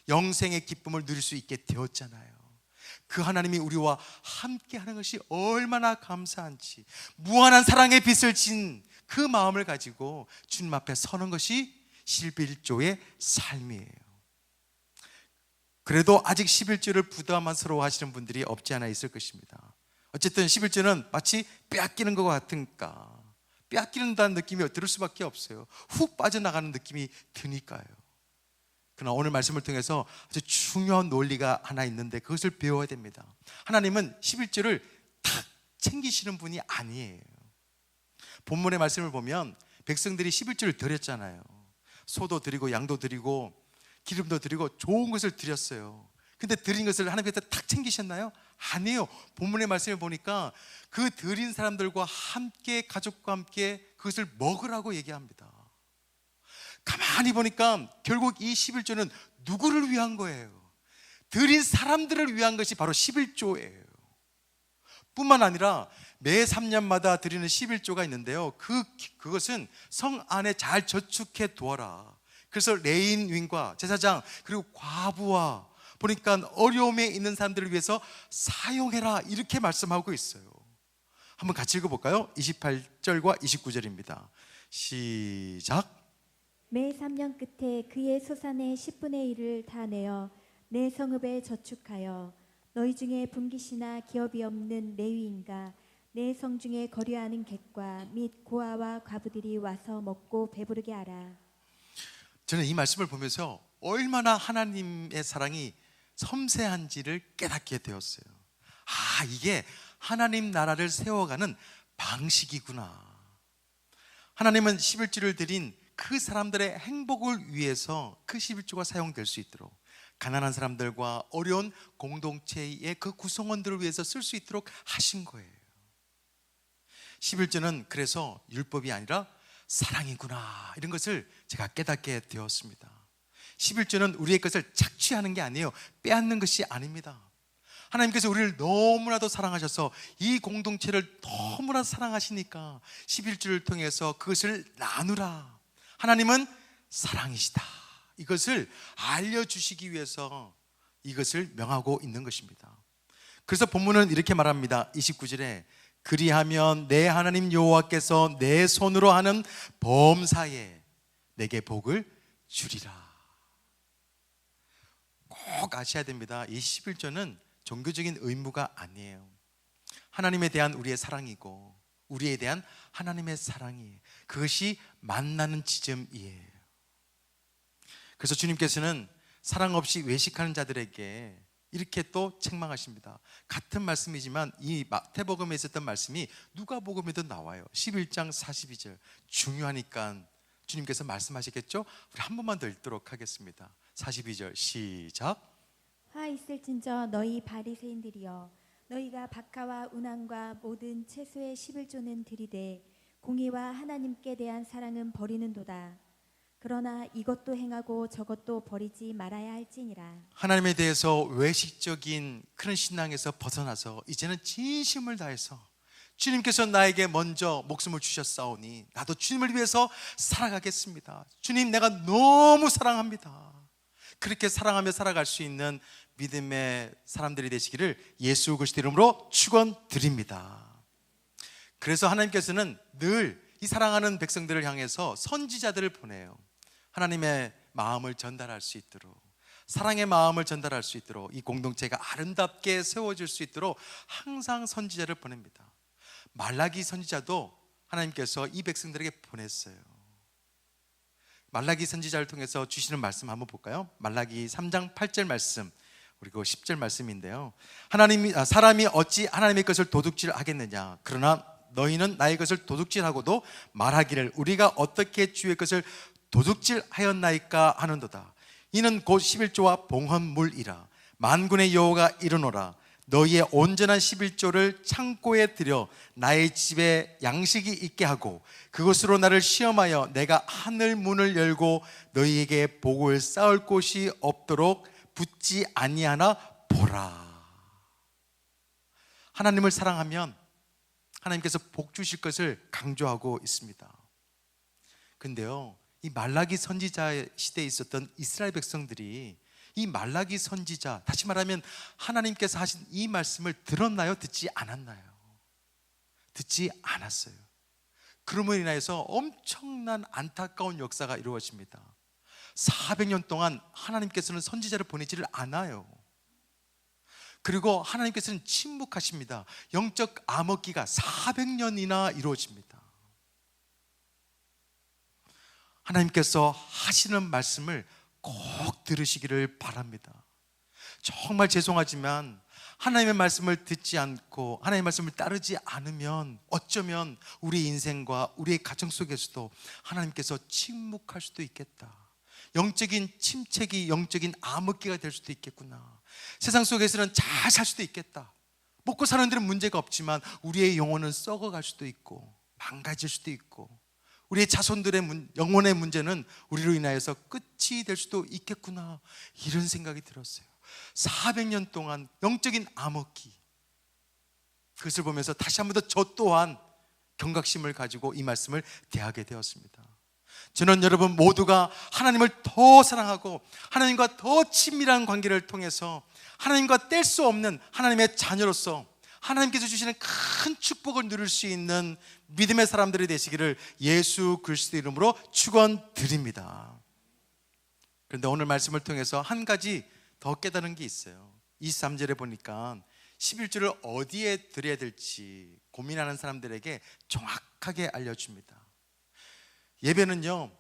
영생의 기쁨을 누릴 수 있게 되었잖아요. 그 하나님이 우리와 함께 하는 것이 얼마나 감사한지, 무한한 사랑의 빚을 진 그 마음을 가지고 주님 앞에 서는 것이 11조의 삶이에요. 그래도 아직 11조를 부담스러워 하시는 분들이 없지 않아 있을 것입니다. 어쨌든 11조는 마치 빼앗기는 것 같으니까, 빼앗기는다는 느낌이 들을 수밖에 없어요. 훅 빠져나가는 느낌이 드니까요. 그러나 오늘 말씀을 통해서 아주 중요한 논리가 하나 있는데 그것을 배워야 됩니다. 하나님은 11조를 탁 챙기시는 분이 아니에요. 본문의 말씀을 보면 백성들이 11조를 드렸잖아요. 소도 드리고 양도 드리고 기름도 드리고 좋은 것을 드렸어요. 근데 드린 것을 하나님께서 탁 챙기셨나요? 아니에요. 본문의 말씀을 보니까 그 드린 사람들과 함께, 가족과 함께 그것을 먹으라고 얘기합니다. 가만히 보니까 결국 이 11조는 누구를 위한 거예요? 드린 사람들을 위한 것이 바로 11조예요. 뿐만 아니라 매 3년마다 드리는 11조가 있는데요, 그것은 성 안에 잘 저축해 두어라. 그래서 레인윈과 제사장 그리고 과부와 보니까 어려움에 있는 사람들을 위해서 사용해라, 이렇게 말씀하고 있어요. 한번 같이 읽어볼까요? 28절과 29절입니다 시작. 매 3년 끝에 그의 소산의 10분의 1을 다 내어 내 성읍에 저축하여 너희 중에 분깃이나 기업이 없는 레위인과 내 성 중에 거류하는 객과 및 고아와 과부들이 와서 먹고 배부르게 하라. 저는 이 말씀을 보면서 얼마나 하나님의 사랑이 섬세한지를 깨닫게 되었어요. 아, 이게 하나님 나라를 세워가는 방식이구나. 하나님은 11조를 드린 그 사람들의 행복을 위해서 그 11조가 사용될 수 있도록, 가난한 사람들과 어려운 공동체의 그 구성원들을 위해서 쓸 수 있도록 하신 거예요. 11조는 그래서 율법이 아니라 사랑이구나, 이런 것을 제가 깨닫게 되었습니다. 11조는 우리의 것을 착취하는 게 아니에요. 빼앗는 것이 아닙니다. 하나님께서 우리를 너무나도 사랑하셔서 이 공동체를 너무나 사랑하시니까 11조를 통해서 그것을 나누라. 하나님은 사랑이시다, 이것을 알려주시기 위해서 이것을 명하고 있는 것입니다. 그래서 본문은 이렇게 말합니다. 29절에 그리하면 내 하나님 여호와께서 내 손으로 하는 범사에 내게 복을 주리라. 꼭 아셔야 됩니다. 이 11조는 종교적인 의무가 아니에요. 하나님에 대한 우리의 사랑이고 우리에 대한 하나님의 사랑이, 그것이 만나는 지점이에요. 그래서 주님께서는 사랑 없이 외식하는 자들에게 이렇게 또 책망하십니다. 같은 말씀이지만 이 마태복음에 있었던 말씀이 누가복음에도 나와요. 11장 42절. 중요하니까 주님께서 말씀하시겠죠? 우리 한 번만 더 읽도록 하겠습니다. 42절 시작. 화 있을진저 너희 바리새인들이여, 너희가 박하와 운항과 모든 채소의 11조는 들이되 공의와 하나님께 대한 사랑은 버리는도다. 그러나 이것도 행하고 저것도 버리지 말아야 할지니라. 하나님에 대해서 외식적인 그런 신앙에서 벗어나서 이제는 진심을 다해서 주님께서 나에게 먼저 목숨을 주셨사오니 나도 주님을 위해서 살아가겠습니다. 주님, 내가 너무 사랑합니다. 그렇게 사랑하며 살아갈 수 있는 믿음의 사람들이 되시기를 예수 그리스도 이름으로 축원드립니다. 그래서 하나님께서는 늘 이 사랑하는 백성들을 향해서 선지자들을 보내요. 하나님의 마음을 전달할 수 있도록, 사랑의 마음을 전달할 수 있도록, 이 공동체가 아름답게 세워질 수 있도록 항상 선지자를 보냅니다. 말라기 선지자도 하나님께서 이 백성들에게 보냈어요. 말라기 선지자를 통해서 주시는 말씀 한번 볼까요? 말라기 3장 8절 말씀 그리고 10절 말씀인데요, 사람이 어찌 하나님의 것을 도둑질하겠느냐? 그러나 너희는 나의 것을 도둑질하고도 말하기를 우리가 어떻게 주의 것을 도둑질하였나이까 하는도다. 이는 곧 11조와 봉헌물이라. 만군의 여호와가 이르노라. 너희의 온전한 11조를 창고에 들여 나의 집에 양식이 있게 하고 그것으로 나를 시험하여 내가 하늘 문을 열고 너희에게 복을 쌓을 곳이 없도록 붙지 아니하나 보라. 하나님을 사랑하면 하나님께서 복 주실 것을 강조하고 있습니다. 근데요, 이 말라기 선지자 시대에 있었던 이스라엘 백성들이 이 말라기 선지자, 다시 말하면 하나님께서 하신 이 말씀을 들었나요? 듣지 않았나요? 듣지 않았어요. 그러므로 인하여서 엄청난 안타까운 역사가 이루어집니다. 400년 동안 하나님께서는 선지자를 보내지를 않아요. 그리고 하나님께서는 침묵하십니다. 영적 암흑기가 400년이나 이루어집니다. 하나님께서 하시는 말씀을 꼭 들으시기를 바랍니다. 정말 죄송하지만 하나님의 말씀을 듣지 않고 하나님의 말씀을 따르지 않으면 어쩌면 우리 인생과 우리의 가정 속에서도 하나님께서 침묵할 수도 있겠다. 영적인 침체기, 영적인 암흑기가 될 수도 있겠구나. 세상 속에서는 잘 살 수도 있겠다. 먹고 사는 데는 문제가 없지만 우리의 영혼은 썩어갈 수도 있고 망가질 수도 있고 우리의 자손들의 영혼의 문제는 우리로 인하여서 끝이 될 수도 있겠구나, 이런 생각이 들었어요. 400년 동안 영적인 암흑기, 그것을 보면서 다시 한 번 더 저 또한 경각심을 가지고 이 말씀을 대하게 되었습니다. 저는 여러분 모두가 하나님을 더 사랑하고 하나님과 더 친밀한 관계를 통해서 하나님과 뗄 수 없는 하나님의 자녀로서 하나님께서 주시는 큰 축복을 누릴 수 있는 믿음의 사람들이 되시기를 예수 그리스도 이름으로 축원드립니다. 그런데 오늘 말씀을 통해서 한 가지 더 깨달은 게 있어요. 23절에 보니까 11조를 어디에 드려야 될지 고민하는 사람들에게 정확하게 알려줍니다. 예배는요,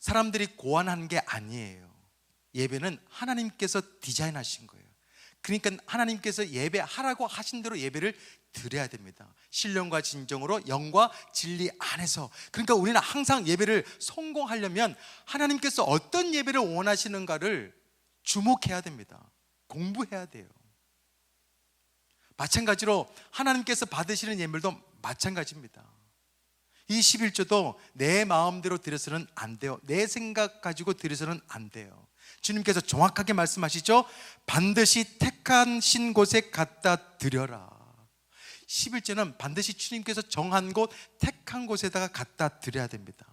사람들이 고안한 게 아니에요. 예배는 하나님께서 디자인하신 거예요. 그러니까 하나님께서 예배하라고 하신 대로 예배를 드려야 됩니다. 신령과 진정으로 영과 진리 안에서. 그러니까 우리는 항상 예배를 성공하려면 하나님께서 어떤 예배를 원하시는가를 주목해야 됩니다. 공부해야 돼요. 마찬가지로 하나님께서 받으시는 예물도 마찬가지입니다. 이 11조도 내 마음대로 드려서는 안 돼요. 내 생각 가지고 드려서는 안 돼요. 주님께서 정확하게 말씀하시죠. 반드시 택하신 곳에 갖다 드려라. 11조는 반드시 주님께서 정한 곳, 택한 곳에다가 갖다 드려야 됩니다.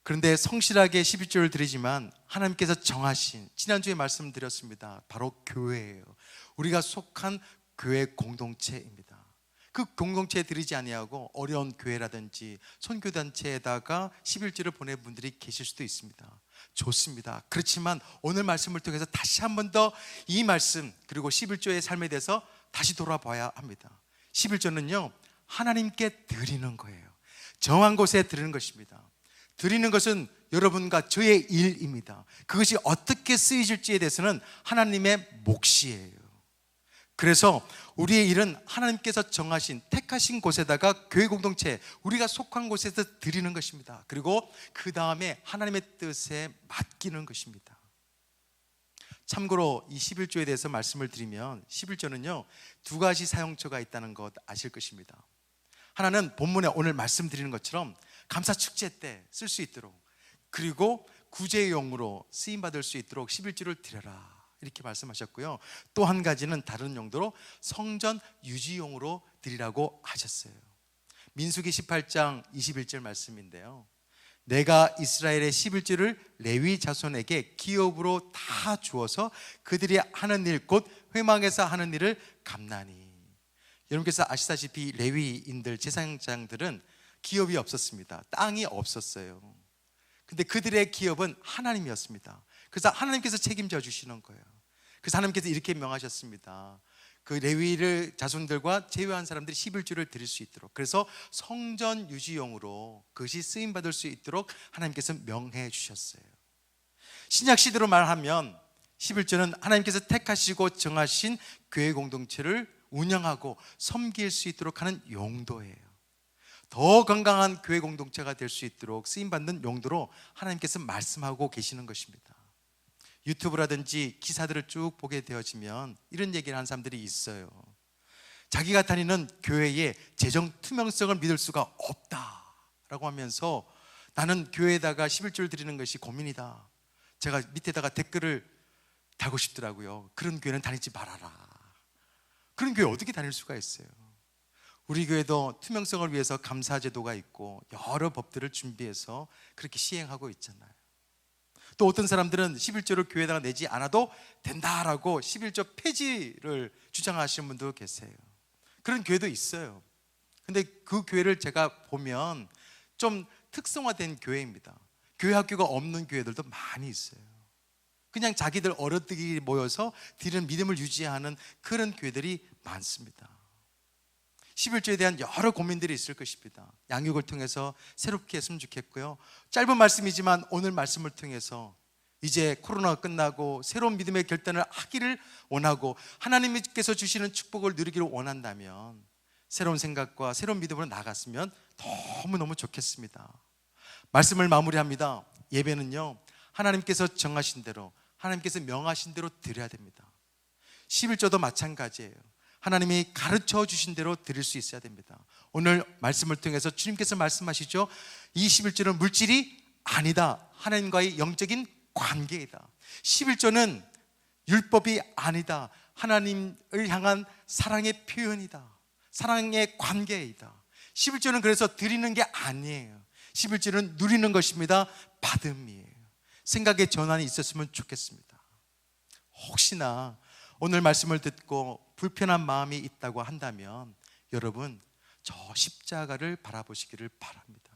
그런데 성실하게 11조를 드리지만 하나님께서 정하신, 지난주에 말씀드렸습니다, 바로 교회예요. 우리가 속한 교회 공동체입니다. 그 공동체에 드리지 아니하고 어려운 교회라든지 선교단체에다가 11조를 보낸 분들이 계실 수도 있습니다. 좋습니다. 그렇지만 오늘 말씀을 통해서 다시 한 번 더 이 말씀, 그리고 11조의 삶에 대해서 다시 돌아봐야 합니다. 11조는요, 하나님께 드리는 거예요. 정한 곳에 드리는 것입니다. 드리는 것은 여러분과 저의 일입니다. 그것이 어떻게 쓰여질지에 대해서는 하나님의 몫이에요. 그래서 우리의 일은 하나님께서 정하신, 택하신 곳에다가 교회 공동체, 우리가 속한 곳에서 드리는 것입니다. 그리고 그 다음에 하나님의 뜻에 맡기는 것입니다. 참고로 이 11조에 대해서 말씀을 드리면 11조는요, 두 가지 사용처가 있다는 것 아실 것입니다. 하나는 본문에 오늘 말씀드리는 것처럼 감사축제 때 쓸 수 있도록, 그리고 구제용으로 쓰임받을 수 있도록 11조를 드려라, 이렇게 말씀하셨고요. 또 한 가지는 다른 용도로 성전 유지용으로 드리라고 하셨어요. 민수기 18장 21절 말씀인데요, 내가 이스라엘의 11조를 레위 자손에게 기업으로 다 주어서 그들이 하는 일, 곧 회막에서 하는 일을 갚나니. 여러분께서 아시다시피 레위인들, 제사장들은 기업이 없었습니다. 땅이 없었어요. 근데 그들의 기업은 하나님이었습니다. 그래서 하나님께서 책임져 주시는 거예요. 그래서 하나님께서 이렇게 명하셨습니다. 그 레위를 자손들과 제외한 사람들이 11조를 드릴 수 있도록, 그래서 성전 유지용으로 그것이 쓰임받을 수 있도록 하나님께서 명해 주셨어요. 신약 시대로 말하면 11조는 하나님께서 택하시고 정하신 교회 공동체를 운영하고 섬길 수 있도록 하는 용도예요. 더 건강한 교회 공동체가 될 수 있도록 쓰임받는 용도로 하나님께서 말씀하고 계시는 것입니다. 유튜브라든지 기사들을 쭉 보게 되어지면 이런 얘기를 하는 사람들이 있어요. 자기가 다니는 교회의 재정 투명성을 믿을 수가 없다라고 하면서 나는 교회에다가 11조를 드리는 것이 고민이다. 제가 밑에다가 댓글을 달고 싶더라고요. 그런 교회는 다니지 말아라. 그런 교회 어떻게 다닐 수가 있어요? 우리 교회도 투명성을 위해서 감사제도가 있고 여러 법들을 준비해서 그렇게 시행하고 있잖아요. 또 어떤 사람들은 11조를 교회에다가 내지 않아도 된다라고 11조 폐지를 주장하시는 분도 계세요. 그런 교회도 있어요. 근데 그 교회를 제가 보면 좀 특성화된 교회입니다. 교회 학교가 없는 교회들도 많이 있어요. 그냥 자기들 어른들이 모여서 드리는 믿음을 유지하는 그런 교회들이 많습니다. 11조에 대한 여러 고민들이 있을 것입니다. 양육을 통해서 새롭게 했으면 좋겠고요. 짧은 말씀이지만 오늘 말씀을 통해서 이제 코로나가 끝나고 새로운 믿음의 결단을 하기를 원하고 하나님께서 주시는 축복을 누리기를 원한다면 새로운 생각과 새로운 믿음으로 나갔으면 너무너무 좋겠습니다. 말씀을 마무리합니다. 예배는요, 하나님께서 정하신 대로, 하나님께서 명하신 대로 드려야 됩니다. 11조도 마찬가지예요. 하나님이 가르쳐 주신 대로 드릴 수 있어야 됩니다. 오늘 말씀을 통해서 주님께서 말씀하시죠. 이 11조는 물질이 아니다. 하나님과의 영적인 관계이다. 11조는 율법이 아니다. 하나님을 향한 사랑의 표현이다. 사랑의 관계이다. 11조는 그래서 드리는 게 아니에요. 11조는 누리는 것입니다. 받음이에요. 생각의 전환이 있었으면 좋겠습니다. 혹시나 오늘 말씀을 듣고 불편한 마음이 있다고 한다면 여러분, 저 십자가를 바라보시기를 바랍니다.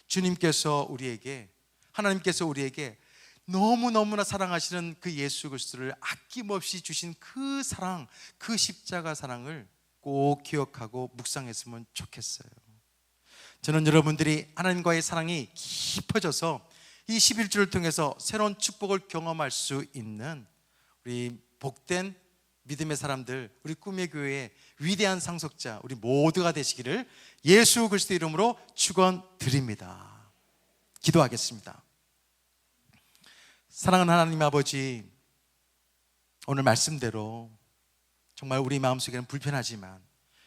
주님께서 우리에게, 하나님께서 우리에게 너무너무나 사랑하시는 그 예수 그리스도를 아낌없이 주신 그 사랑, 그 십자가 사랑을 꼭 기억하고 묵상했으면 좋겠어요. 저는 여러분들이 하나님과의 사랑이 깊어져서 이 11주를 통해서 새로운 축복을 경험할 수 있는 우리 복된 믿음의 사람들, 우리 꿈의 교회의 위대한 상속자, 우리 모두가 되시기를 예수 그리스도 이름으로 축원드립니다. 기도하겠습니다. 사랑하는 하나님 아버지, 오늘 말씀대로 정말 우리 마음속에는 불편하지만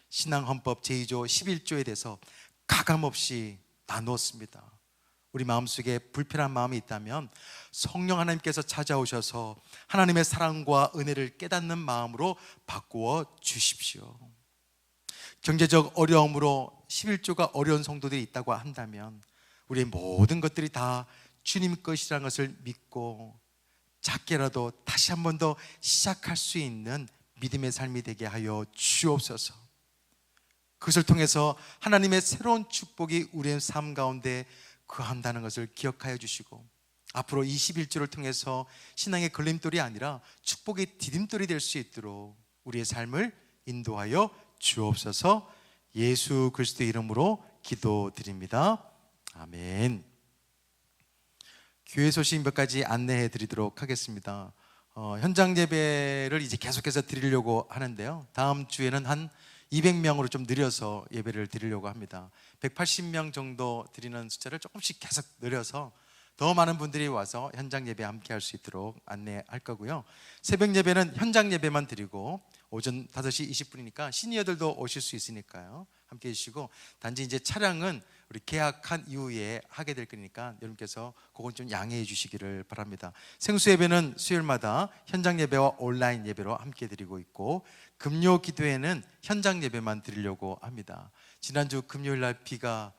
신앙헌법 제2조 11조에 대해서 가감없이 나누었습니다. 우리 마음속에 불편한 마음이 있다면 성령 하나님께서 찾아오셔서 하나님의 사랑과 은혜를 깨닫는 마음으로 바꾸어 주십시오. 경제적 어려움으로 11조가 어려운 성도들이 있다고 한다면 우리의 모든 것들이 다 주님 것이라는 것을 믿고 작게라도 다시 한 번 더 시작할 수 있는 믿음의 삶이 되게 하여 주옵소서. 그것을 통해서 하나님의 새로운 축복이 우리의 삶 가운데 거한다는 것을 기억하여 주시고 앞으로 21조를 통해서 신앙의 걸림돌이 아니라 축복의 디딤돌이 될 수 있도록 우리의 삶을 인도하여 주옵소서. 예수 그리스도 이름으로 기도드립니다. 아멘. 교회 소식 몇 가지 안내해 드리도록 하겠습니다. 현장 예배를 이제 계속해서 드리려고 하는데요. 다음 주에는 한 200명으로 좀 늘려서 예배를 드리려고 합니다. 180명 정도 드리는 숫자를 조금씩 계속 늘려서 더 많은 분들이 와서 현장 예배 함께 할 수 있도록 안내할 거고요. 새벽 예배는 현장 예배만 드리고 오전 5시 20분이니까 시니어들도 오실 수 있으니까요. 함께 해주시고 단지 이제 차량은 우리 계약한 이후에 하게 될 거니까 여러분께서 그건 좀 양해해 주시기를 바랍니다. 생수 예배는 수요일마다 현장 예배와 온라인 예배로 함께 드리고 있고 금요 기도회는 현장 예배만 드리려고 합니다. 지난주 금요일 날 비가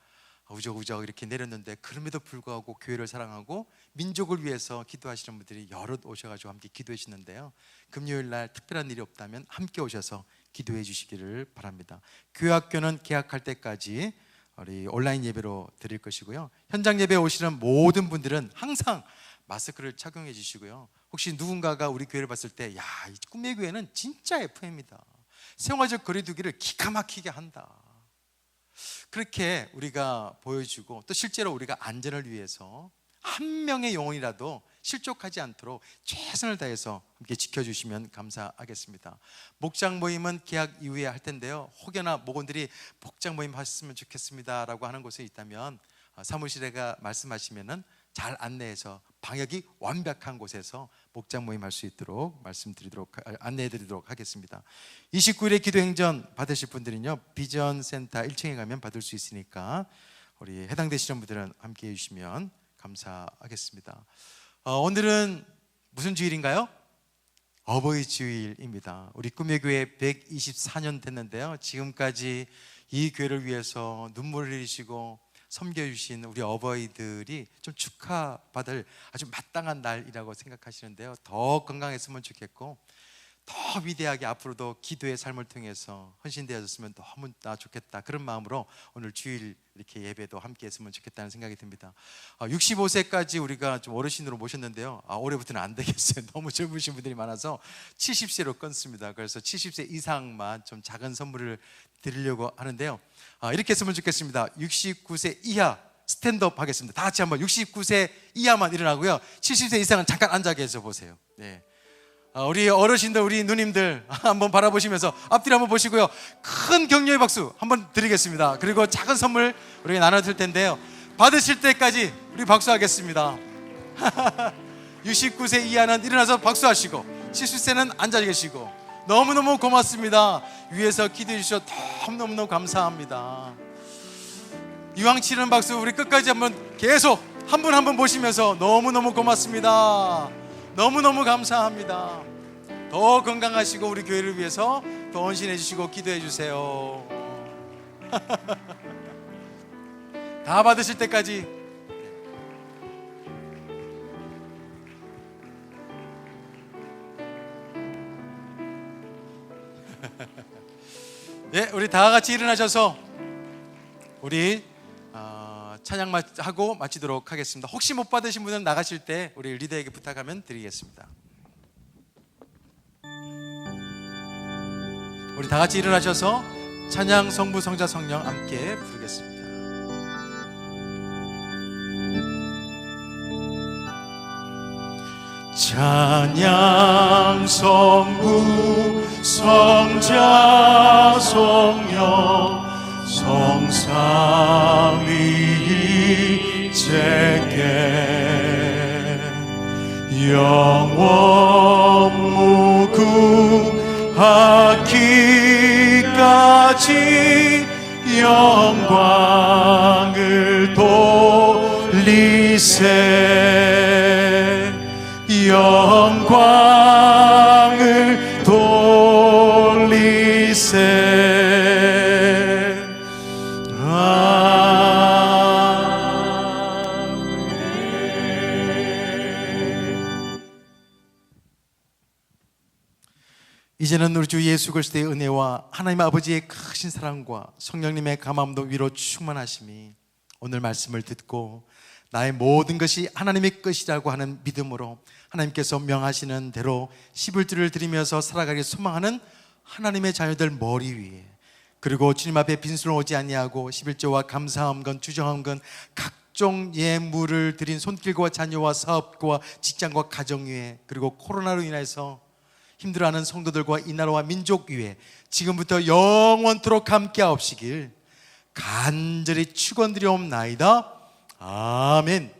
우적우적 이렇게 내렸는데 그럼에도 불구하고 교회를 사랑하고 민족을 위해서 기도하시는 분들이 여럿 오셔가지고 함께 기도해 주시는데요. 금요일 날 특별한 일이 없다면 함께 오셔서 기도해 주시기를 바랍니다. 교회학교는 개학할 때까지 우리 온라인 예배로 드릴 것이고요. 현장 예배에 오시는 모든 분들은 항상 마스크를 착용해 주시고요. 혹시 누군가가 우리 교회를 봤을 때 야, 이 꿈의 교회는 진짜 FM이다. 생활적 거리두기를 기가 막히게 한다. 그렇게 우리가 보여주고 또 실제로 우리가 안전을 위해서 한 명의 영혼이라도 실족하지 않도록 최선을 다해서 함께 지켜주시면 감사하겠습니다. 목장 모임은 개학 이후에 할 텐데요. 혹여나 목원들이 목장 모임 하셨으면 좋겠습니다 라고 하는 곳에 있다면 사무실에가 말씀하시면은 잘 안내해서 방역이 완벽한 곳에서 목장 모임 할 수 있도록 안내해 드리도록 하겠습니다. 29일에 기도행전 받으실 분들은요 비전센터 1층에 가면 받을 수 있으니까 우리 해당되시는 분들은 함께 해주시면 감사하겠습니다. 오늘은 무슨 주일인가요? 어버이 주일입니다. 우리 꿈의 교회 124년 됐는데요. 지금까지 이 교회를 위해서 눈물을 흘리시고 섬겨주신 우리 어버이들이 좀 축하받을 아주 마땅한 날이라고 생각하시는데요. 더 건강했으면 좋겠고 더 위대하게 앞으로도 기도의 삶을 통해서 헌신되어졌으면 너무나 좋겠다. 그런 마음으로 오늘 주일 이렇게 예배도 함께 했으면 좋겠다는 생각이 듭니다. 65세까지 우리가 좀 어르신으로 모셨는데요. 올해부터는 안 되겠어요. 너무 젊으신 분들이 많아서 70세로 끊습니다. 그래서 70세 이상만 좀 작은 선물을 드리려고 하는데요. 이렇게 했으면 좋겠습니다. 69세 이하 스탠드업 하겠습니다. 다 같이 한번 69세 이하만 일어나고요. 70세 이상은 잠깐 앉아 계셔 보세요. 네. 우리 어르신들, 우리 누님들 한번 바라보시면서 앞뒤로 한번 보시고요. 큰 격려의 박수 한번 드리겠습니다. 그리고 작은 선물 우리가 나눠드릴 텐데요. 받으실 때까지 우리 박수하겠습니다. 69세 이하는 일어나서 박수하시고 70세는 앉아 계시고 너무너무 고맙습니다. 위에서 기도해 주셔서 너무너무 감사합니다. 이왕 치는 박수 우리 끝까지 한번 계속 한 분 한 분 보시면서 너무너무 고맙습니다. 너무너무 감사합니다. 더 건강하시고 우리 교회를 위해서 더 헌신해 주시고 기도해 주세요. 다 받으실 때까지. 예, 우리 다 같이 일어나셔서 우리 찬양하고 마치도록 하겠습니다. 혹시 못 받으신 분은 나가실 때 우리 리더에게 부탁하면 드리겠습니다. 우리 다 같이 일어나셔서 찬양 성부 성자 성령 함께 부르겠습니다. 찬양 성부 성자 성령 성삼위 제게 영원 무궁하기까지 영광을 돌리세 영광을 돌리세 이제는 우리 주 예수 그리스도의 은혜와 하나님 아버지의 크신 사랑과 성령님의 감함도 위로 충만하심이 오늘 말씀을 듣고 나의 모든 것이 하나님의 것이라고 하는 믿음으로 하나님께서 명하시는 대로 11주를 드리면서 살아가길 소망하는 하나님의 자녀들 머리 위에, 그리고 주님 앞에 빈손을 오지 아니하고 11조와 감사함건 주정함건 각종 예물을 드린 손길과 자녀와 사업과 직장과 가정 위에, 그리고 코로나로 인해서 힘들어하는 성도들과 이 나라와 민족 위에 지금부터 영원토록 함께하옵시길 간절히 축원드리옵나이다. 아멘.